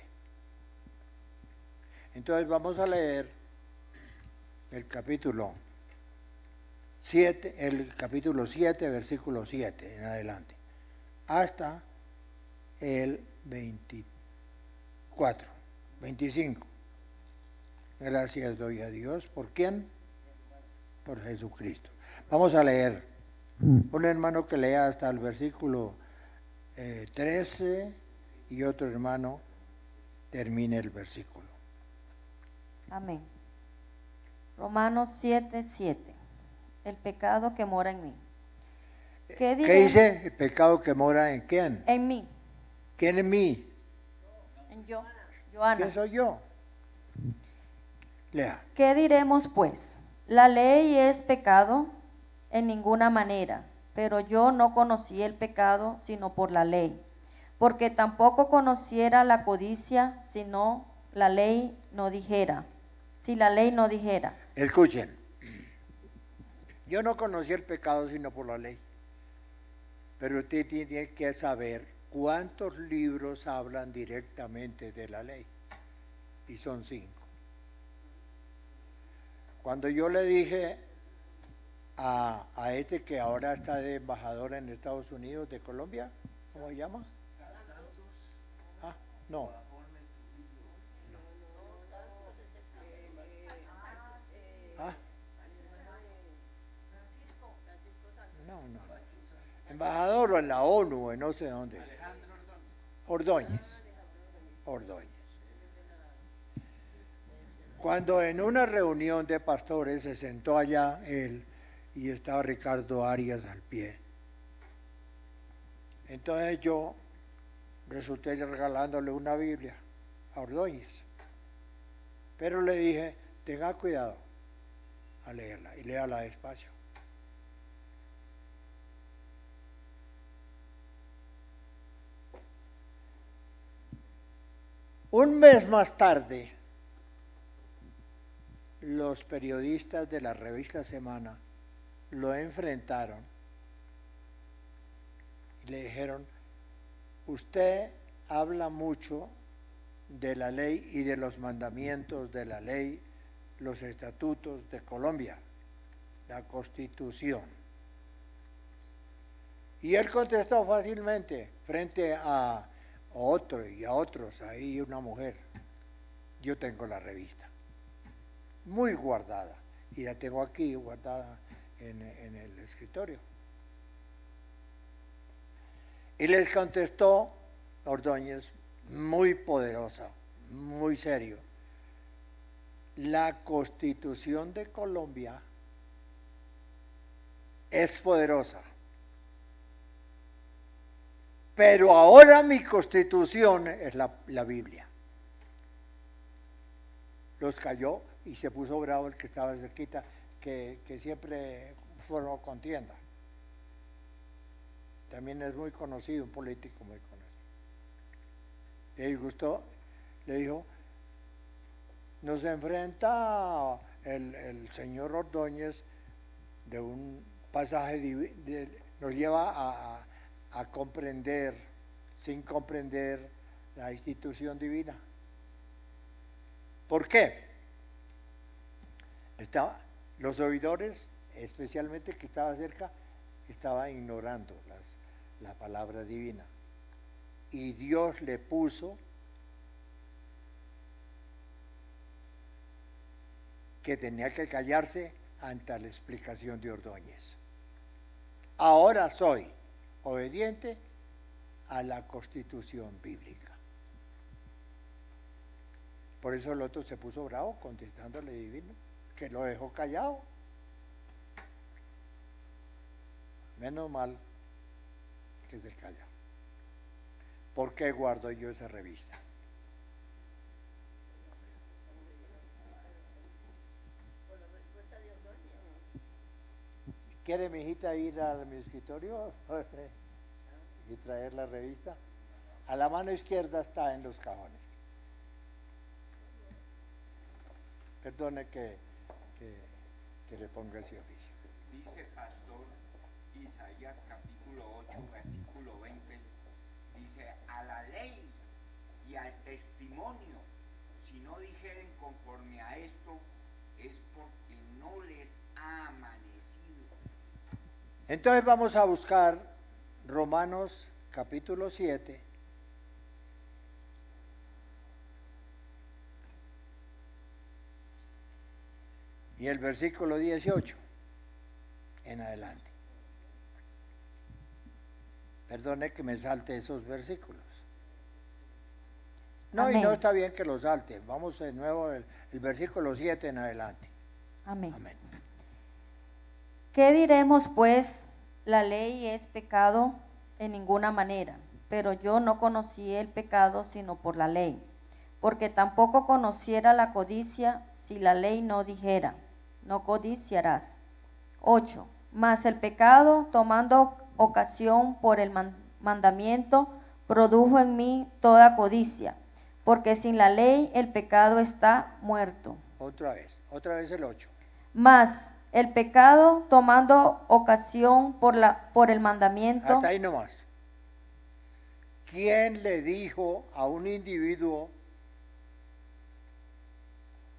Entonces vamos a leer el capítulo 7, versículo 7 en adelante, hasta el 24, 25. Gracias doy a Dios. ¿Por quién? Por Jesucristo. Vamos a leer. Un hermano que lea hasta el versículo 13 y otro hermano termine el versículo. Amén. Romanos 7:7. El pecado que mora en mí. ¿Qué dice? El pecado que mora en quién. En mí. ¿Quién en mí? En yo. Joana. ¿Quién soy yo? Lea. ¿Qué diremos pues? ¿La ley es pecado? En ninguna manera. Pero yo no conocí el pecado sino por la ley. Porque tampoco conociera la codicia si la ley no dijera. Si la ley no dijera. Escuchen. Yo no conocí el pecado sino por la ley. Pero usted tiene que saber cuántos libros hablan directamente de la ley. Y son 5. Cuando yo le dije a este que ahora está de embajador en Estados Unidos, de Colombia, ¿cómo se llama? Ah, no. ¿Ah? No. Embajador o en la ONU, en no sé dónde. Ordóñez. Cuando en una reunión de pastores se sentó allá él y estaba Ricardo Arias al pie. Entonces yo resulté regalándole una Biblia a Ordóñez. Pero le dije, tenga cuidado a leerla y léala despacio. Un mes más tarde, los periodistas de la revista Semana lo enfrentaron y le dijeron, usted habla mucho de la ley y de los mandamientos de la ley, los estatutos de Colombia, la Constitución. Y él contestó fácilmente frente a otro y a otros, ahí una mujer. Yo tengo la revista, muy guardada, y la tengo aquí guardada en el escritorio. Y les contestó Ordóñez, muy poderosa, muy serio. La Constitución de Colombia es poderosa, pero ahora mi Constitución es la Biblia. Los cayó y se puso bravo el que estaba cerquita, que siempre formó contienda. También es muy conocido, un político muy conocido. Le disgustó, le dijo, nos enfrenta el señor Ordóñez de un pasaje, nos lleva a comprender, sin comprender la institución divina. ¿Por qué? Los oidores, especialmente que estaba cerca, estaban ignorando la palabra divina. Y Dios le puso que tenía que callarse ante la explicación de Ordóñez. Ahora soy obediente a la Constitución bíblica. Por eso el otro se puso bravo contestándole divino, que lo dejó callado. Menos mal que se calla. ¿Por qué guardo yo esa revista? Por la respuesta de Ordóñez. ¿Quiere mi hijita ir a mi escritorio y traer la revista? A la mano izquierda está en los cajones. Perdone que le ponga ese oficio. Dice pastor Isaías capítulo 8, versículo 20, dice, a la ley y al testimonio, si no dijeren conforme a esto, es porque no les ha amanecido. Entonces vamos a buscar Romanos capítulo 7. Y el versículo 18 en adelante. Perdone que me salte esos versículos. No, Amén. y no está bien que los salte. Vamos de nuevo el versículo 7 en adelante. Amén. Amén. ¿Qué diremos pues? La ley es pecado en ninguna manera, pero yo no conocí el pecado sino por la ley, porque tampoco conociera la codicia si la ley no dijera, no codiciarás. 8. Mas el pecado, tomando ocasión por el mandamiento, produjo en mí toda codicia, porque sin la ley el pecado está muerto. Otra vez el 8. Mas el pecado, tomando ocasión por el mandamiento. Hasta ahí nomás. ¿Quién le dijo a un individuo,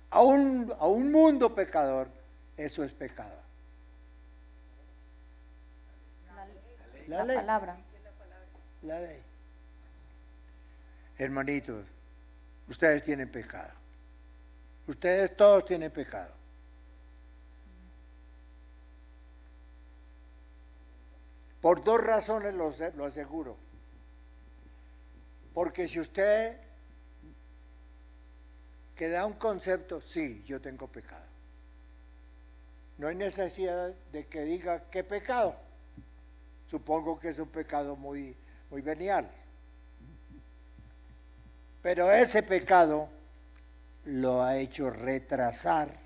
a un mundo pecador, eso es pecado? La palabra. La ley. Hermanitos, ustedes tienen pecado. Ustedes todos tienen pecado. Por dos razones lo aseguro. Porque si usted que da un concepto, sí, yo tengo pecado. No hay necesidad de que diga qué pecado. Supongo que es un pecado muy venial. Pero ese pecado lo ha hecho retrasar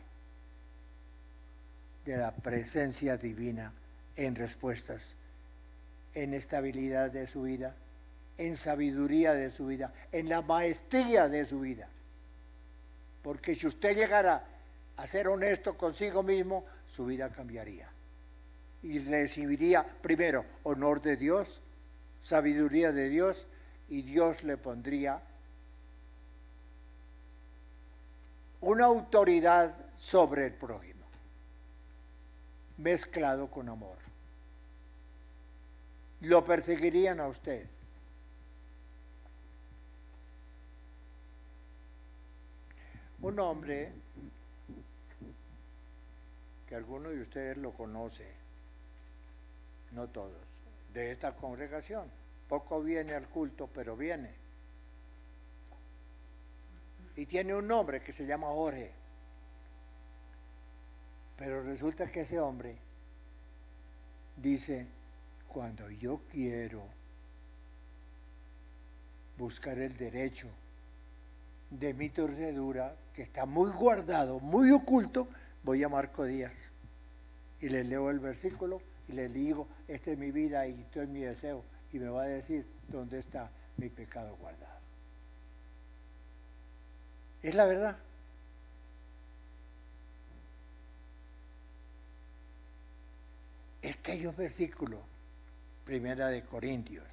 de la presencia divina en respuestas, en estabilidad de su vida, en sabiduría de su vida, en la maestría de su vida. Porque si usted llegara a ser honesto consigo mismo, su vida cambiaría. Y recibiría primero honor de Dios, sabiduría de Dios, y Dios le pondría una autoridad sobre el prójimo, mezclado con amor. Lo perseguirían a usted. Un hombre que alguno de ustedes lo conoce, no todos, de esta congregación. Poco viene al culto, pero viene. Y tiene un nombre que se llama Jorge. Pero resulta que ese hombre dice, cuando yo quiero buscar el derecho de mi torcedura, que está muy guardado, muy oculto, voy a Marco Díaz y le leo el versículo y le digo, esta es mi vida y esto es mi deseo, y me va a decir dónde está mi pecado guardado. Es la verdad. Es que hay un versículo, Primera de Corintios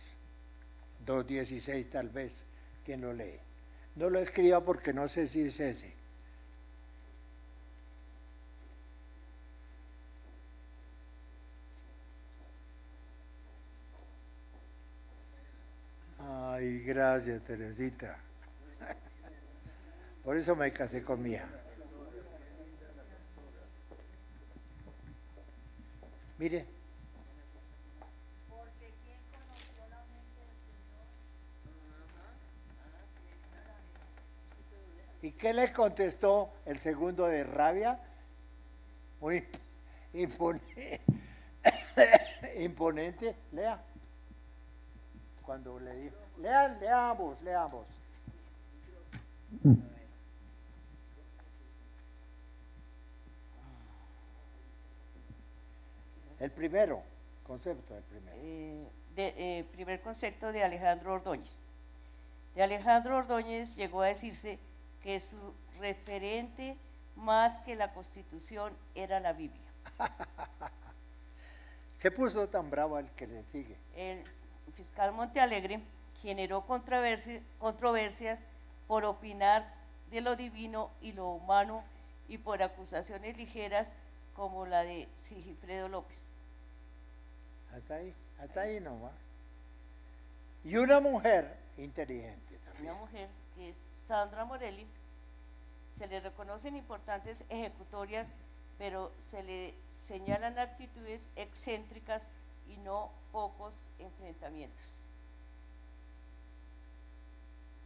2:16 tal vez, quien lo lee. No lo escriba porque no sé si es ese. Ay, gracias, Teresita. Por eso me casé con mi hija. Mire. ¿Y qué le contestó el segundo de rabia? Muy imponente. Lea. Cuando le dijo, leamos. El primero, concepto del primero. Primer concepto de Alejandro Ordóñez. De Alejandro Ordóñez llegó a decirse que su referente más que la Constitución era la Biblia. Se puso tan bravo el que le sigue. El fiscal Montealegre generó controversias por opinar de lo divino y lo humano y por acusaciones ligeras como la de Sigifredo López. Hasta ahí nomás. Y una mujer inteligente también. Una mujer que es Sandra Morelli, se le reconocen importantes ejecutorias, pero se le señalan actitudes excéntricas y no pocos enfrentamientos.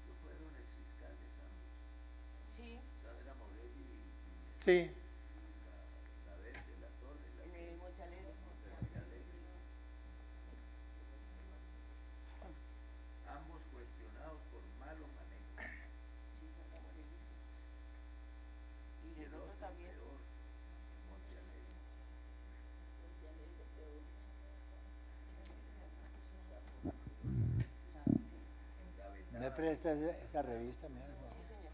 Esos fueron exfiscales ambos. Sí, Sandra Morelli y Sí. la de la Torre, la en Montealegre. ambos cuestionados por malos manejos. Sí, Sandra Morelli, sí. Y el otro también. Peor, Montealegre. ¿Me prestas esa revista? Mi amor? Sí, señor.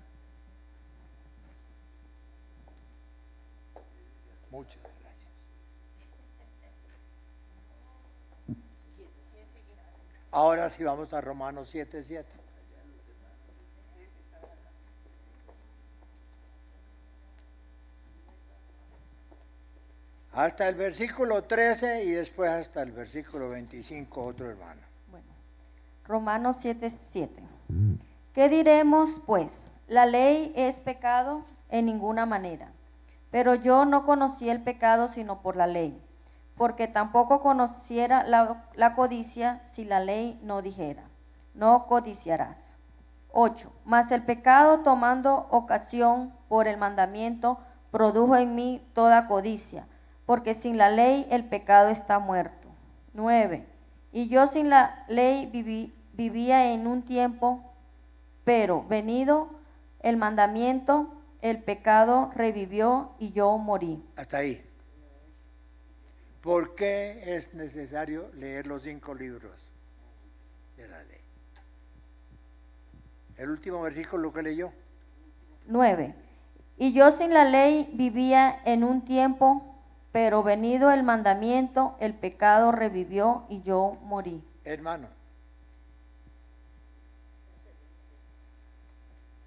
Muchas gracias. ¿Quién sigue? Ahora sí vamos a Romanos 7:7. Hasta el versículo 13 y después hasta el versículo 25, otro hermano. Bueno, Romanos 7:7. ¿Qué diremos, pues? ¿La ley es pecado? En ninguna manera. Pero yo no conocí el pecado sino por la ley, porque tampoco conociera la codicia si la ley no dijera, no codiciarás. 8. Mas el pecado, tomando ocasión por el mandamiento, produjo en mí toda codicia, porque sin la ley el pecado está muerto. 9. Y yo sin la ley vivía en un tiempo, pero venido el mandamiento, el pecado revivió y yo morí. Hasta ahí. ¿Por qué es necesario leer los 5 libros de la ley? El último versículo que leyó. 9. Y yo sin la ley vivía en un tiempo, pero venido el mandamiento, el pecado revivió y yo morí. Hermano,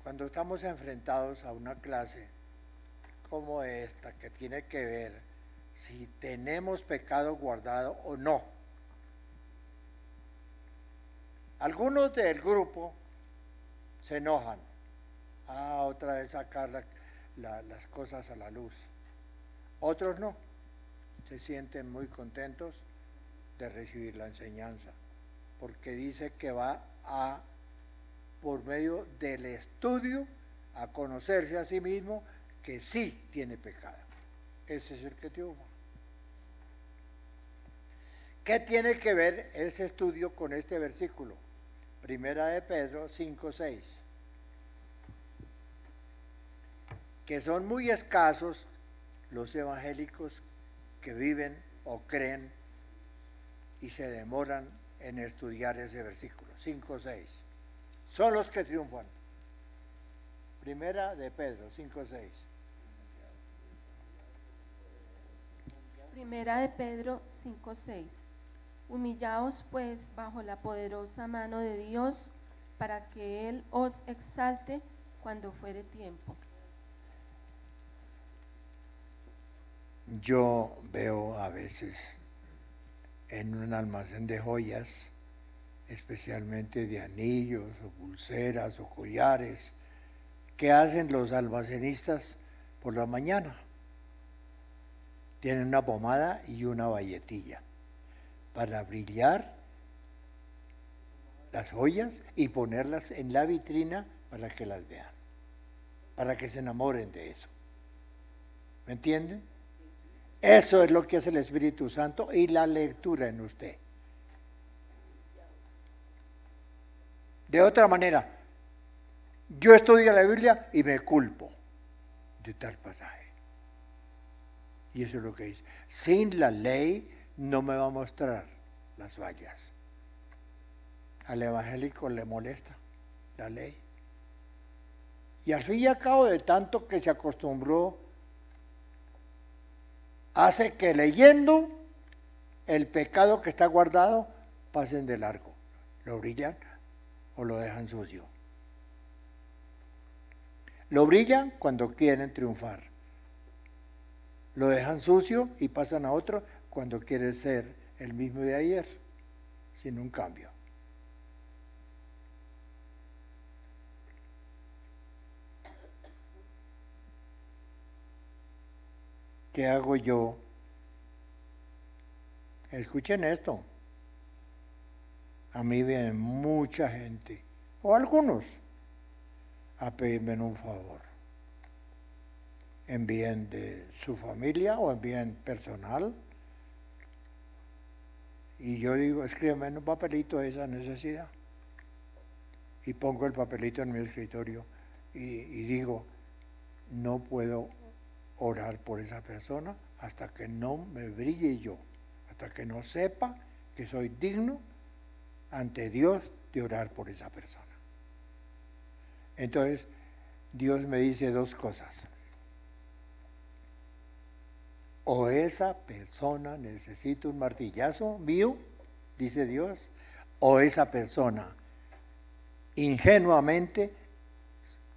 cuando estamos enfrentados a una clase como esta, que tiene que ver si tenemos pecado guardado o no, algunos del grupo se enojan. Otra vez sacar las cosas a la luz. Otros no, se sienten muy contentos de recibir la enseñanza, porque dice que va a, por medio del estudio, a conocerse a sí mismo que sí tiene pecado. Ese es el que triunfa. ¿Qué tiene que ver ese estudio con este versículo? Primera de Pedro 5:6. Que son muy escasos los evangélicos que viven o creen y se demoran en estudiar ese versículo, 5:6. Son los que triunfan. Primera de Pedro 5:6. Primera de Pedro 5:6. Humillaos pues bajo la poderosa mano de Dios, para que Él os exalte cuando fuere tiempo. Yo veo a veces en un almacén de joyas, especialmente de anillos o pulseras o collares, que hacen los almacenistas por la mañana. Tienen una pomada y una bayetilla para brillar las joyas y ponerlas en la vitrina para que las vean, para que se enamoren de eso. ¿Me entienden? Eso es lo que hace el Espíritu Santo y la lectura en usted. De otra manera, yo estudio la Biblia y me culpo de tal pasaje. Y eso es lo que dice. Sin la ley no me va a mostrar las vallas. Al evangélico le molesta la ley. Y al fin y al cabo, de tanto que se acostumbró hace que leyendo el pecado que está guardado pasen de largo, lo brillan o lo dejan sucio. Lo brillan cuando quieren triunfar, lo dejan sucio y pasan a otro cuando quiere ser el mismo de ayer, sin un cambio. ¿Qué hago yo? Escuchen esto. A mí viene mucha gente, o algunos, a pedirme un favor. En bien de su familia o en bien personal. Y yo digo, escríbeme en un papelito esa necesidad. Y pongo el papelito en mi escritorio y digo, no puedo orar por esa persona hasta que no me brille yo, hasta que no sepa que soy digno ante Dios de orar por esa persona. Entonces, Dios me dice dos cosas. O esa persona necesita un martillazo mío, dice Dios, o esa persona ingenuamente,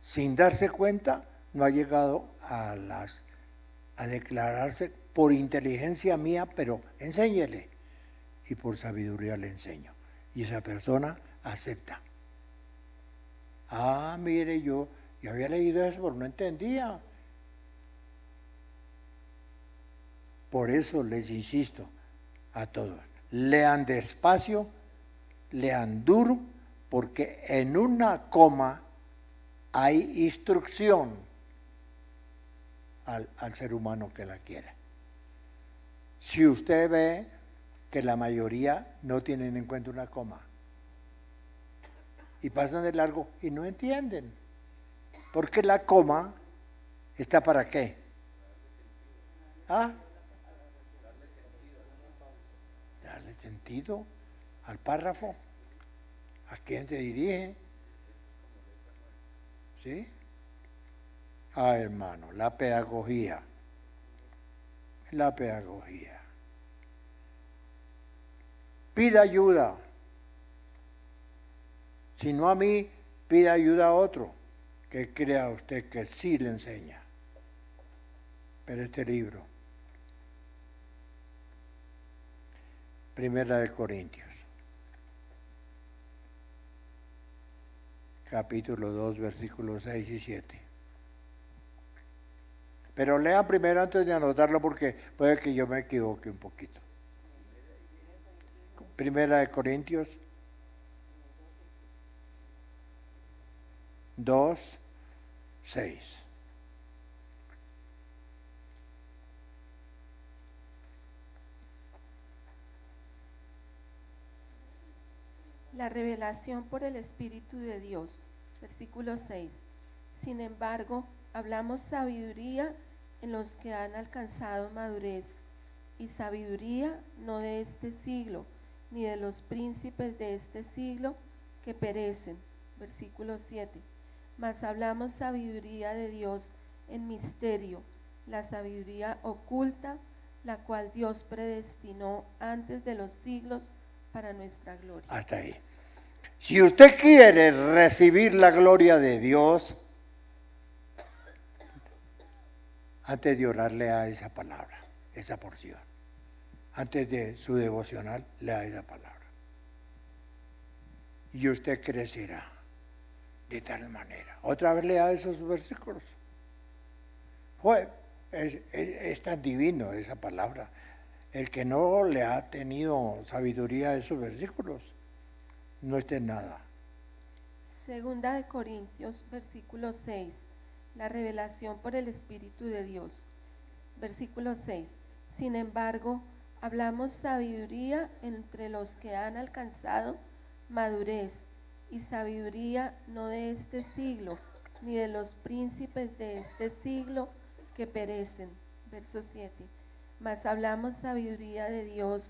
sin darse cuenta, no ha llegado a declararse por inteligencia mía, pero enséñele, y por sabiduría le enseño. Y esa persona acepta. Ah, mire, yo había leído eso, pero no entendía. Por eso les insisto a todos, lean despacio, lean duro, porque en una coma hay instrucción al ser humano que la quiere. Si usted ve que la mayoría no tienen en cuenta una coma y pasan de largo y no entienden, porque la coma está para qué. ¿Ah? Darle sentido al párrafo. ¿A quién se dirige? ¿Sí? Ah, hermano, la pedagogía. La pedagogía. Pida ayuda. Si no a mí, pida ayuda a otro que crea usted que sí le enseña. Pero este libro, Primera de Corintios, capítulo 2, versículos 6 y 7. Pero lean primero antes de anotarlo porque puede que yo me equivoque un poquito. Primera de Corintios 2, 6. La revelación por el Espíritu de Dios. Versículo 6. Sin embargo, hablamos sabiduría en los que han alcanzado madurez, y sabiduría no de este siglo, ni de los príncipes de este siglo que perecen. Versículo 7. Mas hablamos sabiduría de Dios en misterio, la sabiduría oculta, la cual Dios predestinó antes de los siglos para nuestra gloria. Hasta ahí. Si usted quiere recibir la gloria de Dios, antes de orar, lea esa palabra, esa porción. Antes de su devocional, lea esa palabra. Y usted crecerá de tal manera. Otra vez lea esos versículos. Es tan divino esa palabra. El que no le ha tenido sabiduría a esos versículos, no está en nada. Segunda de Corintios, versículo 6. La revelación por el Espíritu de Dios. Versículo 6. Sin embargo, hablamos sabiduría entre los que han alcanzado madurez, y sabiduría no de este siglo, ni de los príncipes de este siglo que perecen. Verso 7. Mas hablamos sabiduría de Dios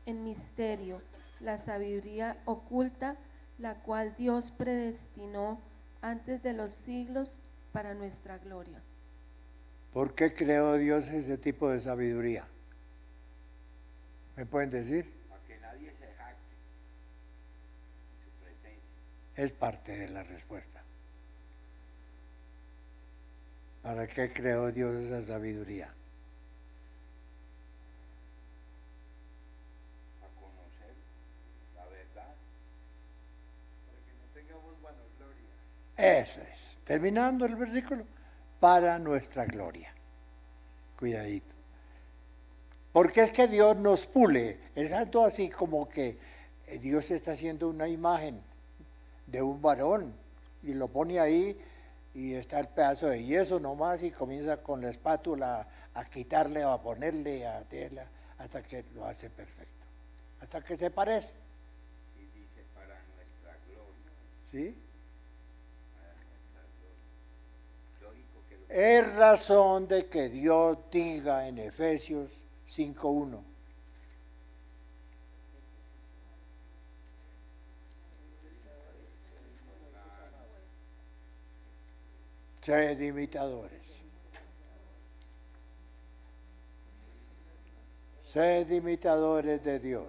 en misterio, la sabiduría oculta, la cual Dios predestinó antes de los siglos para nuestra gloria. ¿Por qué creó Dios ese tipo de sabiduría? ¿Me pueden decir? Para que nadie se jacte en su presencia. Es parte de la respuesta. ¿Para qué creó Dios esa sabiduría? Para conocer la verdad. Para que no tengamos vanagloria. Eso es. Terminando el versículo, para nuestra gloria. Cuidadito. Porque es que Dios nos pule. Es algo así como que Dios está haciendo una imagen de un varón y lo pone ahí y está el pedazo de yeso nomás y comienza con la espátula a quitarle o a ponerle a tela hasta que lo hace perfecto. Hasta que se parece. Y dice para nuestra gloria. ¿Sí? Para nuestra gloria. Lógico que lo Es razón de que Dios diga en Efesios 5:1. Sed imitadores. Sed imitadores de Dios.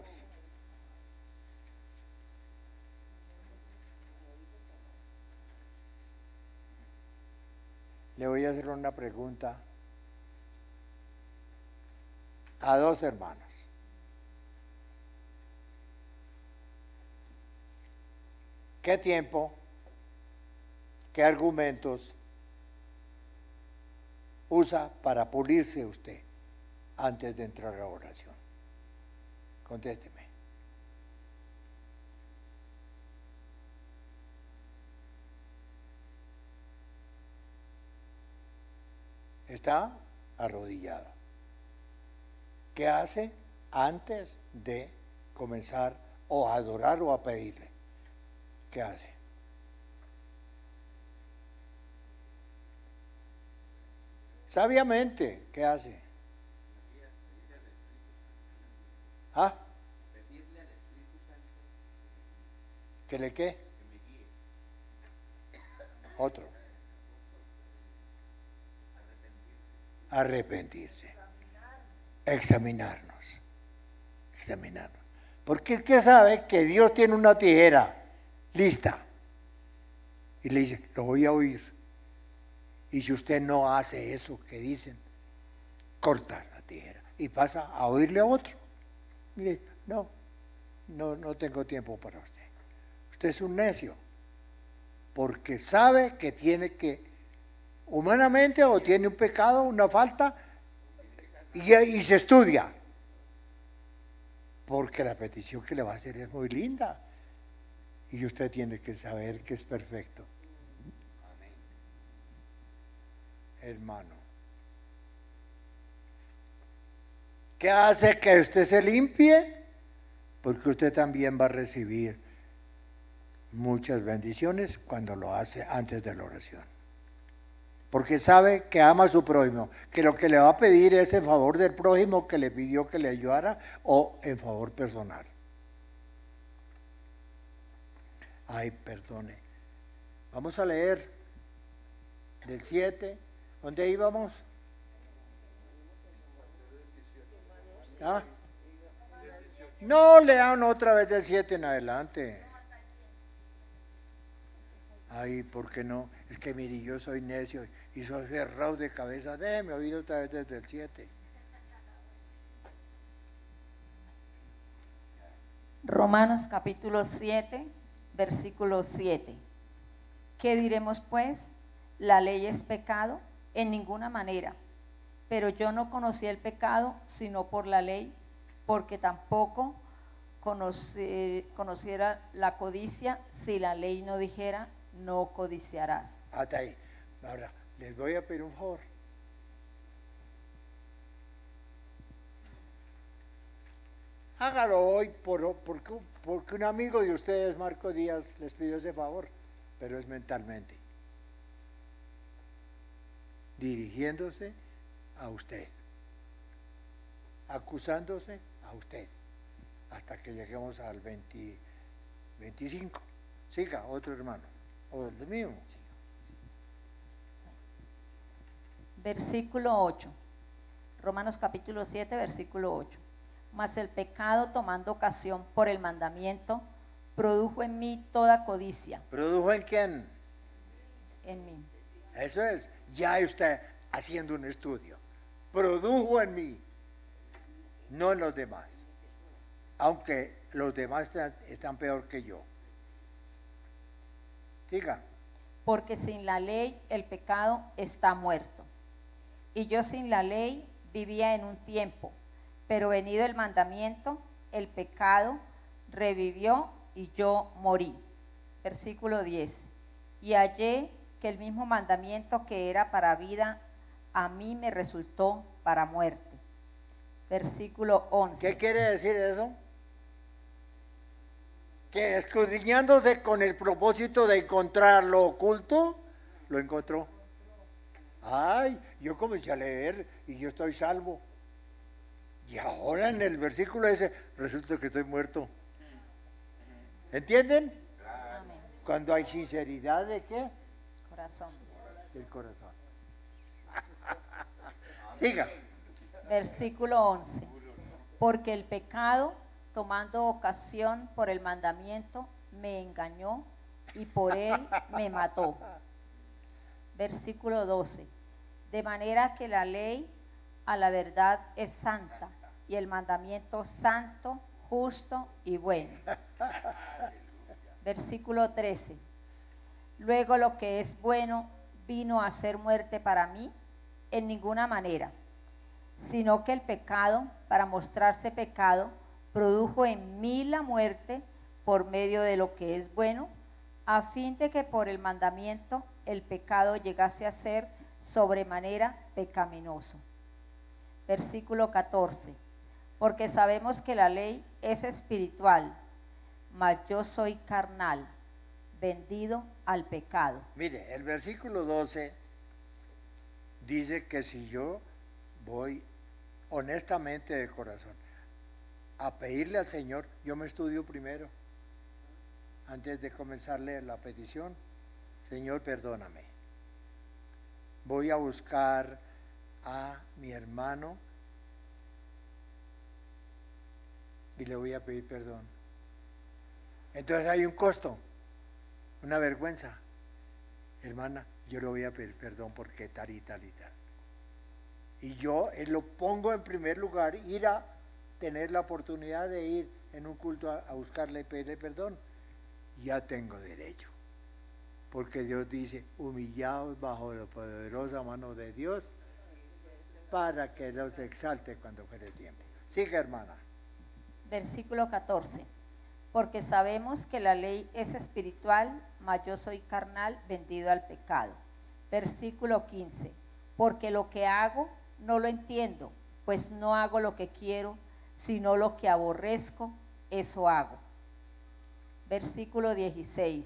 Le voy a hacer una pregunta a dos hermanos. ¿Qué tiempo, qué argumentos usa para pulirse usted antes de entrar a la oración? Contésteme. Está arrodillado. ¿Qué hace antes de comenzar o a adorar o a pedirle? ¿Qué hace? Sabiamente, ¿qué hace? ¿Ah? Pedirle al Espíritu Santo ¿Que le qué? que me guíe, Otro. Arrepentirse. Examinarnos. Examinarnos. Porque el que sabe que Dios tiene una tijera lista y le dice, lo voy a oír. Y si usted no hace eso que dicen, corta la tijera y pasa a oírle a otro. Y dice, no tengo tiempo para usted. Usted es un necio, porque sabe que tiene que, humanamente, o tiene un pecado, una falta, y se estudia. Porque la petición que le va a hacer es muy linda. Y usted tiene que saber que es perfecto. Hermano. ¿Qué hace que usted se limpie? Porque usted también va a recibir muchas bendiciones cuando lo hace antes de la oración. Porque sabe que ama a su prójimo, que lo que le va a pedir es en favor del prójimo que le pidió que le ayudara o en favor personal. Ay, perdone. Vamos a leer del 7. ¿Dónde íbamos? ¿Ah? No, lean otra vez del 7 en adelante. Ay, ¿por qué no? Es que mire, yo soy necio y soy cerrado de cabeza. Déjeme oír otra vez desde el 7. Romanos capítulo 7, versículo 7. ¿Qué diremos pues? ¿La ley es pecado? En ninguna manera. Pero yo no conocí el pecado sino por la ley, porque tampoco conociera la codicia si la ley no dijera, no codiciarás. Hasta ahí. Ahora, les voy a pedir un favor. Hágalo hoy porque un amigo de ustedes, Marco Díaz, les pidió ese favor, pero es mentalmente. Dirigiéndose a usted, acusándose a usted, hasta que lleguemos al 25. Siga, otro hermano, o el mío. Versículo 8. Romanos capítulo 7, versículo 8. Mas el pecado, tomando ocasión por el mandamiento, produjo en mí toda codicia. ¿Produjo en quién? En mí. Eso es, ya está haciendo un estudio. Produjo en mí, no en los demás. Aunque los demás están peor que yo. Diga. Porque sin la ley el pecado está muerto. Y yo sin la ley vivía en un tiempo, pero venido el mandamiento, el pecado revivió y yo morí. Versículo 10. Y hallé que el mismo mandamiento que era para vida, a mí me resultó para muerte. Versículo 11. ¿Qué quiere decir eso? Que escudriñándose con el propósito de encontrar lo oculto, lo encontró. Ay, yo comencé a leer y yo estoy salvo. Y ahora en el versículo ese resulta que estoy muerto. ¿Entienden? Amén. Cuando hay sinceridad de qué? Corazón. Del corazón. Siga. Versículo 11. Porque el pecado, tomando ocasión por el mandamiento, me engañó y por él me mató. Versículo 12. De manera que la ley a la verdad es santa y el mandamiento santo, justo y bueno. Versículo 13. Luego lo que es bueno vino a ser muerte para mí en ninguna manera, sino que el pecado, para mostrarse pecado, produjo en mí la muerte por medio de lo que es bueno, a fin de que por el mandamiento el pecado llegase a ser sobremanera pecaminoso. Versículo 14. Porque sabemos que la ley es espiritual, mas yo soy carnal, vendido al pecado. Mire, el versículo 12 dice que si yo voy honestamente de corazón a pedirle al Señor, yo me estudio primero, antes de comenzarle la petición. Señor, perdóname. Voy a buscar a mi hermano y le voy a pedir perdón. Entonces hay un costo, una vergüenza. Hermana, yo le voy a pedir perdón porque tal y tal y tal. Y yo lo pongo en primer lugar, ir a tener la oportunidad de ir en un culto a buscarle y pedirle perdón. Ya tengo derecho. Porque Dios dice, humillaos bajo la poderosa mano de Dios para que los exalte cuando fuere tiempo. Sigue, hermana. Versículo 14. Porque sabemos que la ley es espiritual, mas yo soy carnal, vendido al pecado. Versículo 15. Porque lo que hago no lo entiendo, pues no hago lo que quiero, sino lo que aborrezco, eso hago. Versículo 16.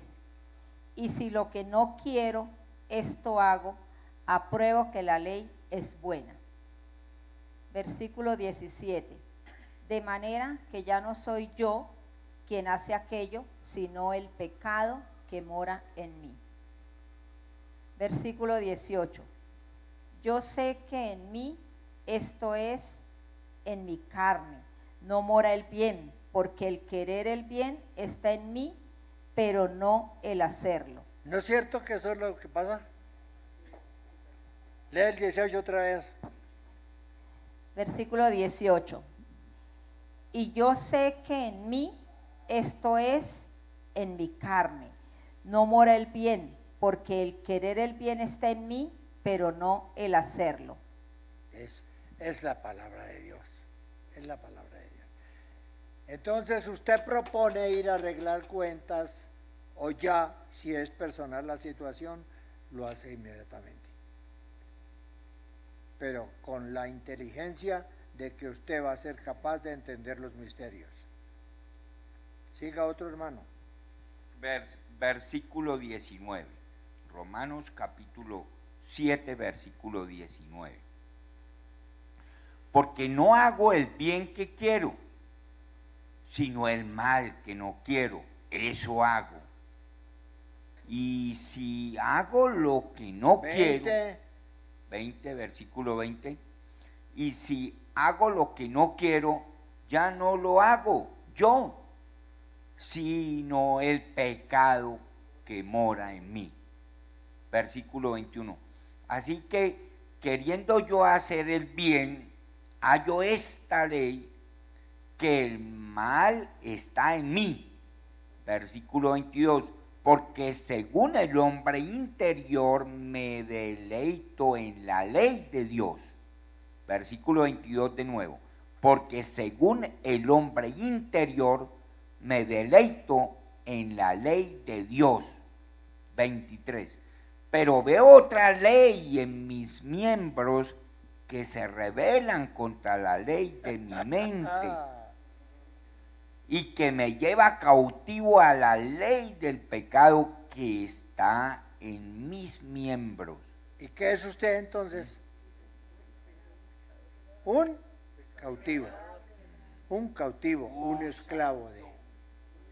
Y si lo que no quiero, esto hago, apruebo que la ley es buena. Versículo 17. De manera que ya no soy yo quien hace aquello, sino el pecado que mora en mí. Versículo 18. Yo sé que en mí, esto es, en mi carne, no mora el bien, porque el querer el bien está en mí, pero no el hacerlo. ¿No es cierto que eso es lo que pasa? Lee el 18 otra vez. Versículo 18. Y yo sé que en mí, esto es, en mi carne, no mora el bien, porque el querer el bien está en mí, pero no el hacerlo. Es la palabra de Dios. Es la palabra de Dios. Entonces usted propone ir a arreglar cuentas o ya, si es personal la situación, lo hace inmediatamente. Pero con la inteligencia de que usted va a ser capaz de entender los misterios. Siga otro hermano. Versículo 19. Romanos capítulo 7, versículo 19. Porque no hago el bien que quiero, sino el mal que no quiero, eso hago. Y si hago lo que no quiero, 20, versículo 20, y si hago lo que no quiero, ya no lo hago yo, sino el pecado que mora en mí. Versículo 21. Así que, queriendo yo hacer el bien, hallo esta ley, que el mal está en mí. Versículo 22. Porque según el hombre interior me deleito en la ley de Dios. Versículo 22 de nuevo. Porque según el hombre interior me deleito en la ley de Dios. 23. Pero veo otra ley en mis miembros que se rebelan contra la ley de mi mente y que me lleva cautivo a la ley del pecado que está en mis miembros. ¿Y qué es usted entonces? Un cautivo, un esclavo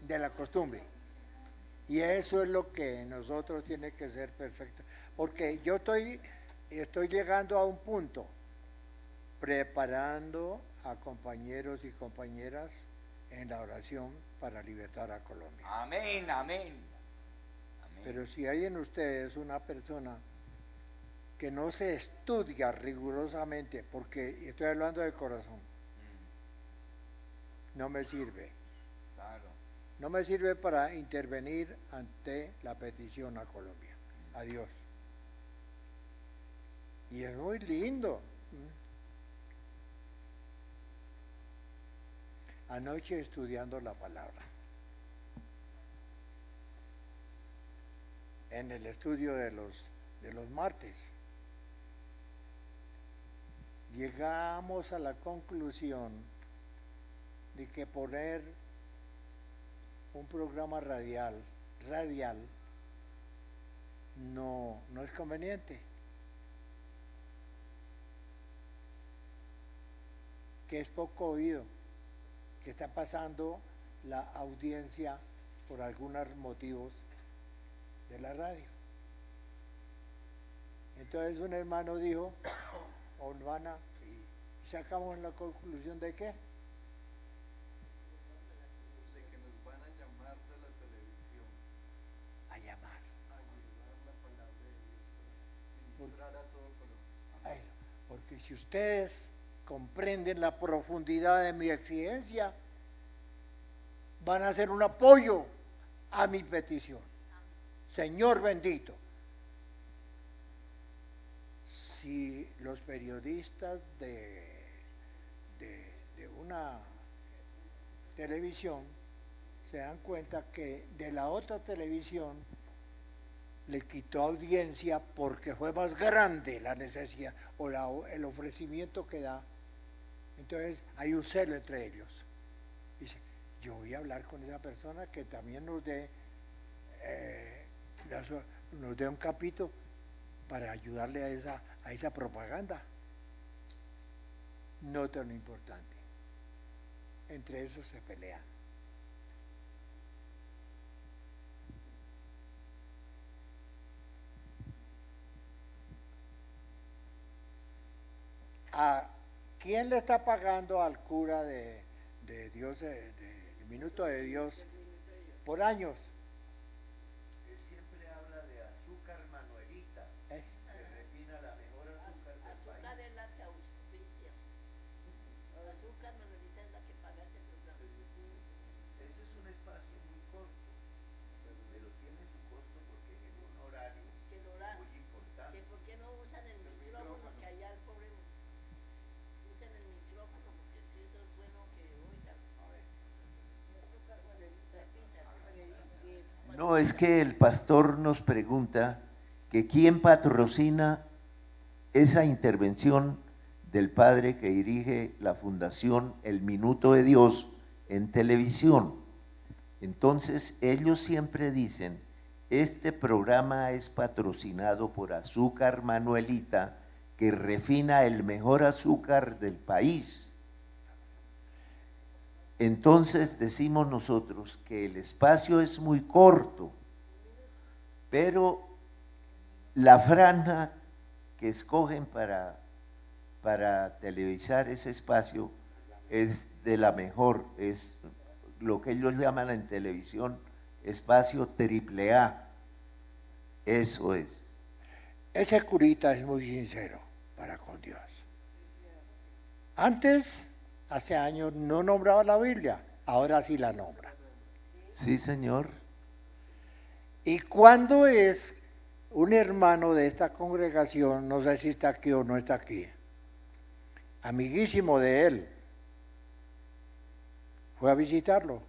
de la costumbre. Y eso es lo que nosotros tiene que ser perfecto. Porque yo estoy llegando a un punto, preparando a compañeros y compañeras en la oración para libertar a Colombia. Amén, amén. Pero si hay en ustedes una persona que no se estudia rigurosamente, porque estoy hablando de corazón, no me sirve. Claro. No me sirve para intervenir ante la petición a Colombia, a Dios. Y es muy lindo. Anoche estudiando la palabra, en el estudio de los martes, llegamos a la conclusión de que poner un programa radial no es conveniente, que es poco oído, que está pasando la audiencia por algunos motivos de la radio. Entonces un hermano dijo, o hermana, y sacamos la conclusión de qué. De que nos van a llamar de la televisión. A llamar. A llevar la palabra de Dios para ministrar a todo Colombia. Porque si ustedes comprenden la profundidad de mi exigencia, van a ser un apoyo a mi petición. Señor bendito, si los periodistas de una televisión se dan cuenta que de la otra televisión le quitó audiencia porque fue más grande la necesidad o el ofrecimiento que da, entonces hay un celo entre ellos. Dice, yo voy a hablar con esa persona que también nos dé un capítulo para ayudarle a esa propaganda. No tan importante. Entre esos se pelean. ¿A quién le está pagando al cura de Dios, del Minuto de Dios, por años? Él siempre habla de azúcar Manuelita, que refina la mejor azúcar del país. Azúcar es la que auspicia. Azúcar Manuelita es la que paga ese programa. Ese es un espacio muy corto, pero tiene su costo porque es un horario muy importante. ¿Por qué no usan el micrófono que allá el pobre usen el micrófono? Porque si eso es bueno que oigan. Azúcar Manuelita, No, es que el pastor nos pregunta que quién patrocina esa intervención del padre que dirige la fundación El Minuto de Dios en televisión. Entonces ellos siempre dicen, este programa es patrocinado por Azúcar Manuelita, que refina el mejor azúcar del país. Entonces decimos nosotros que el espacio es muy corto, pero la franja que escogen para televisar ese espacio es de la mejor, es lo que ellos llaman en televisión espacio triple A. Eso es. Ese curita es muy sincero para con Dios. Antes, hace años, no nombraba la Biblia, ahora sí la nombra. Sí, señor. ¿Y cuándo es un hermano de esta congregación, no sé si está aquí o no está aquí, amiguísimo de él, fue a visitarlo?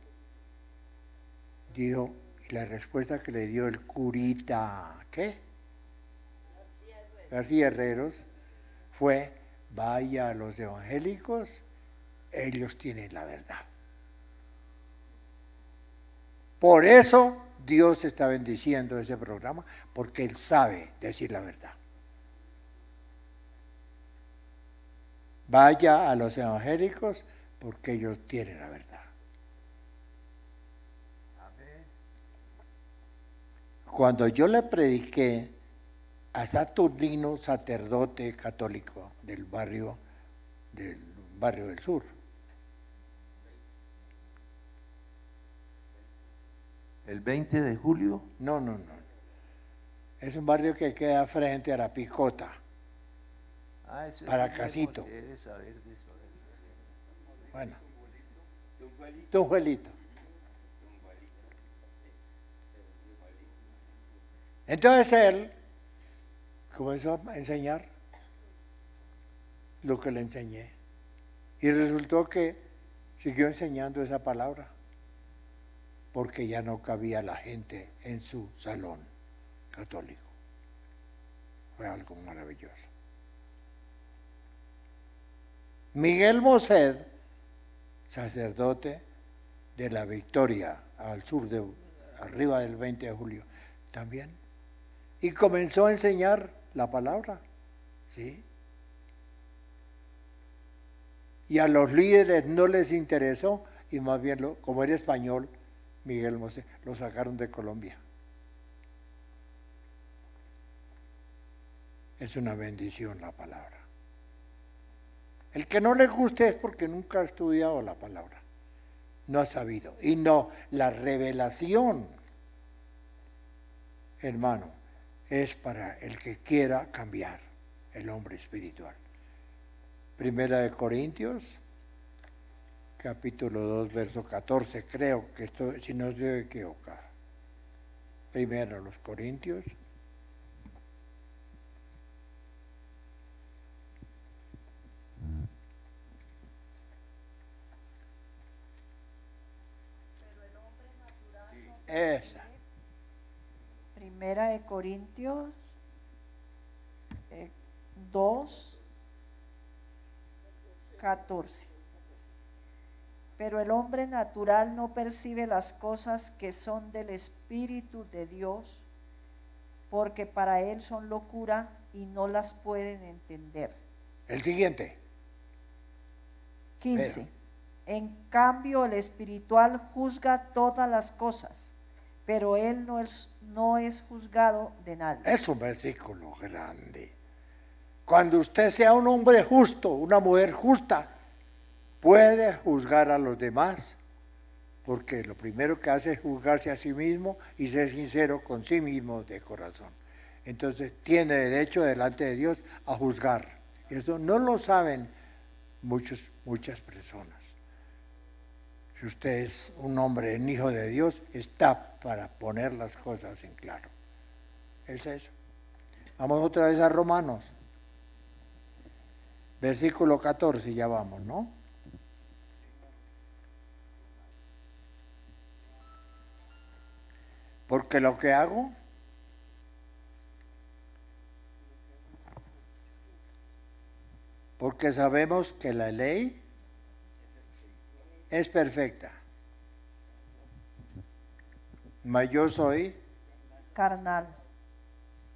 Dijo, y la respuesta que le dio el curita, ¿qué? García Herreros, fue, vaya a los evangélicos, ellos tienen la verdad. Por eso Dios está bendiciendo ese programa, porque Él sabe decir la verdad. Vaya a los evangélicos, porque ellos tienen la verdad. Cuando yo le prediqué a Saturnino, sacerdote católico del barrio del sur, ¿El 20 de julio? no. Es un barrio que queda frente a la Picota, Eso para Casito. debe saber de eso. Bueno, Tunjuelito. Entonces él comenzó a enseñar lo que le enseñé. Y resultó que siguió enseñando esa palabra, porque ya no cabía la gente en su salón católico. Fue algo maravilloso. Miguel Mosed, sacerdote de la Victoria, al sur arriba del 20 de julio, también. Y comenzó a enseñar la palabra, ¿sí? Y a los líderes no les interesó, y más bien, como era español, Miguel Mosé, lo sacaron de Colombia. Es una bendición la palabra. El que no le guste es porque nunca ha estudiado la palabra, no ha sabido. Y no, la revelación, hermano, es para el que quiera cambiar el hombre espiritual. Primera de Corintios, capítulo 2, verso 14, creo que esto, si no se equivocar. Primero los Corintios. Esa. Primera de Corintios 2, 14. Pero el hombre natural no percibe las cosas que son del Espíritu de Dios, porque para él son locura y no las pueden entender. El siguiente. 15. Pero. En cambio, el espiritual juzga todas las cosas, pero él no es juzgado de nadie. Es un versículo grande. Cuando usted sea un hombre justo, una mujer justa, puede juzgar a los demás, porque lo primero que hace es juzgarse a sí mismo y ser sincero con sí mismo de corazón. Entonces tiene derecho delante de Dios a juzgar. Y eso no lo saben muchas personas. Si usted es un hombre, un hijo de Dios, está para poner las cosas en claro. Es eso. Vamos otra vez a Romanos. Versículo 14, ya vamos, ¿no? Porque lo que hago, porque sabemos que la ley es perfecta, mas yo soy Carnal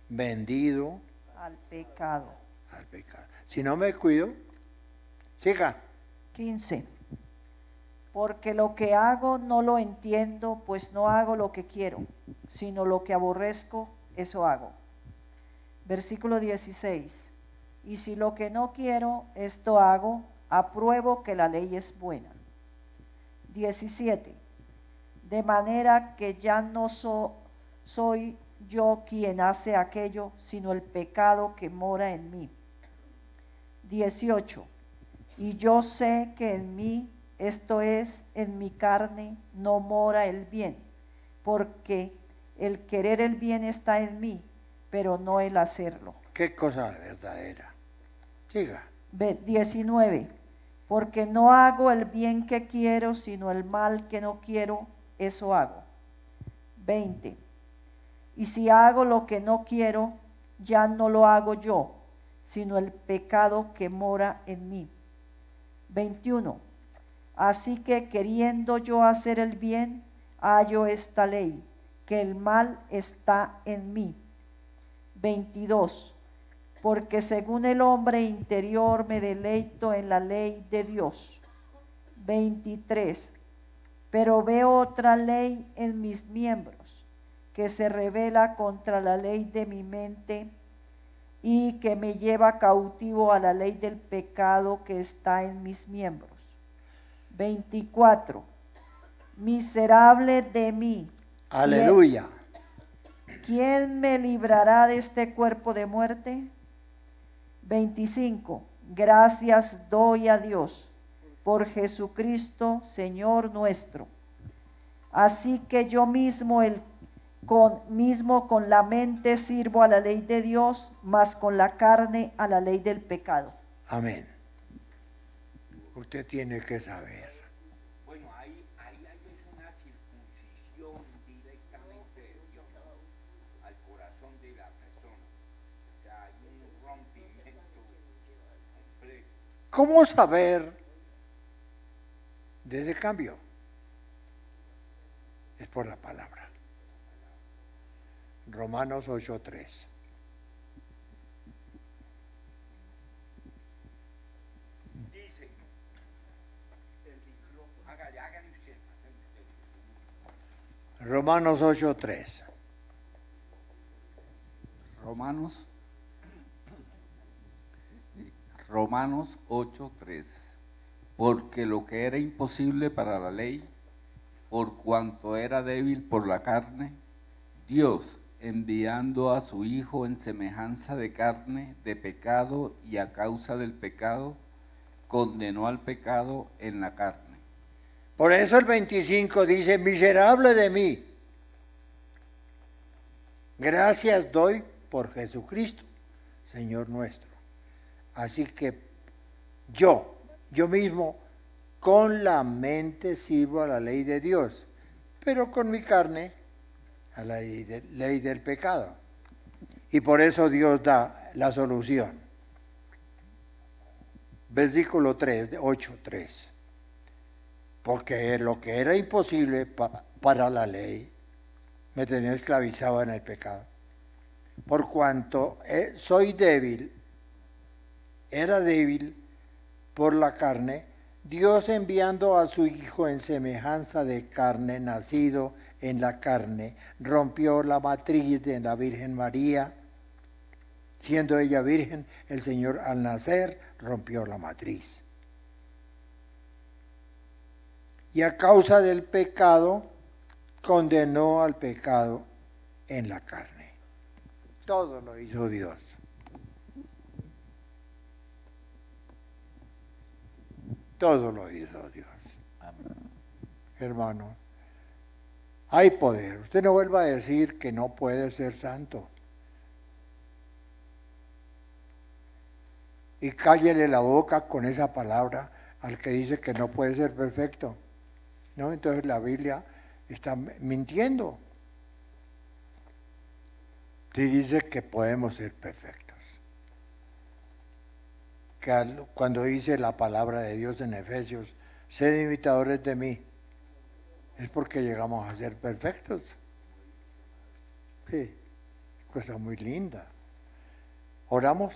vendido al pecado. al pecado. Si no me cuido, siga. 15. Porque lo que hago no lo entiendo, pues no hago lo que quiero, sino lo que aborrezco, eso hago. Versículo 16. Y si lo que no quiero, esto hago, apruebo que la ley es buena. 17. De manera que ya no soy yo quien hace aquello, sino el pecado que mora en mí. 18. Y yo sé que en mí, esto es, en mi carne, no mora el bien, porque el querer el bien está en mí, pero no el hacerlo. Qué cosa verdadera. Siga. 19. Porque no hago el bien que quiero, sino el mal que no quiero, eso hago. 20. Y si hago lo que no quiero, ya no lo hago yo, sino el pecado que mora en mí. 21. Así que queriendo yo hacer el bien, hallo esta ley, que el mal está en mí. 22. Porque según el hombre interior me deleito en la ley de Dios. 23. Pero veo otra ley en mis miembros, que se revela contra la ley de mi mente y que me lleva cautivo a la ley del pecado que está en mis miembros. 24. Miserable de mí. Aleluya. ¿Quién me librará de este cuerpo de muerte? 25. Gracias doy a Dios por Jesucristo, Señor nuestro. Así que yo mismo con la mente sirvo a la ley de Dios, mas con la carne a la ley del pecado. Amén. Usted tiene que saber. Bueno, ahí hay una circuncisión directamente de Dios al corazón de la persona. O sea, hay un rompimiento completo. ¿Cómo saber de ese cambio? Es por la palabra. Romanos 8:3. Dice, hágale usted. Romanos 8:3. Romanos 8:3. Porque lo que era imposible para la ley, por cuanto era débil por la carne, Dios, enviando a su Hijo en semejanza de carne, de pecado, y a causa del pecado, condenó al pecado en la carne. Por eso el 25 dice, miserable de mí. Gracias doy por Jesucristo, Señor nuestro. Así que yo mismo, con la mente sirvo a la ley de Dios, pero con mi carne a la ley del pecado. Y por eso Dios da la solución. Versículo 3, 8:3. Porque lo que era imposible para la ley, me tenía esclavizado en el pecado. Por cuanto soy débil, era débil por la carne, Dios enviando a su Hijo en semejanza de carne, nacido en la carne, rompió la matriz de la Virgen María. Siendo ella virgen, el Señor al nacer rompió la matriz. Y a causa del pecado, condenó al pecado en la carne. Todo lo hizo Dios. Todo lo hizo Dios. Hermano, hay poder. Usted no vuelva a decir que no puede ser santo. Y cállele la boca con esa palabra al que dice que no puede ser perfecto. ¿No? Entonces la Biblia está mintiendo. Sí dice que podemos ser perfectos. Que cuando dice la palabra de Dios en Efesios, sed imitadores de mí, es porque llegamos a ser perfectos. Sí, cosa muy linda. ¿Oramos?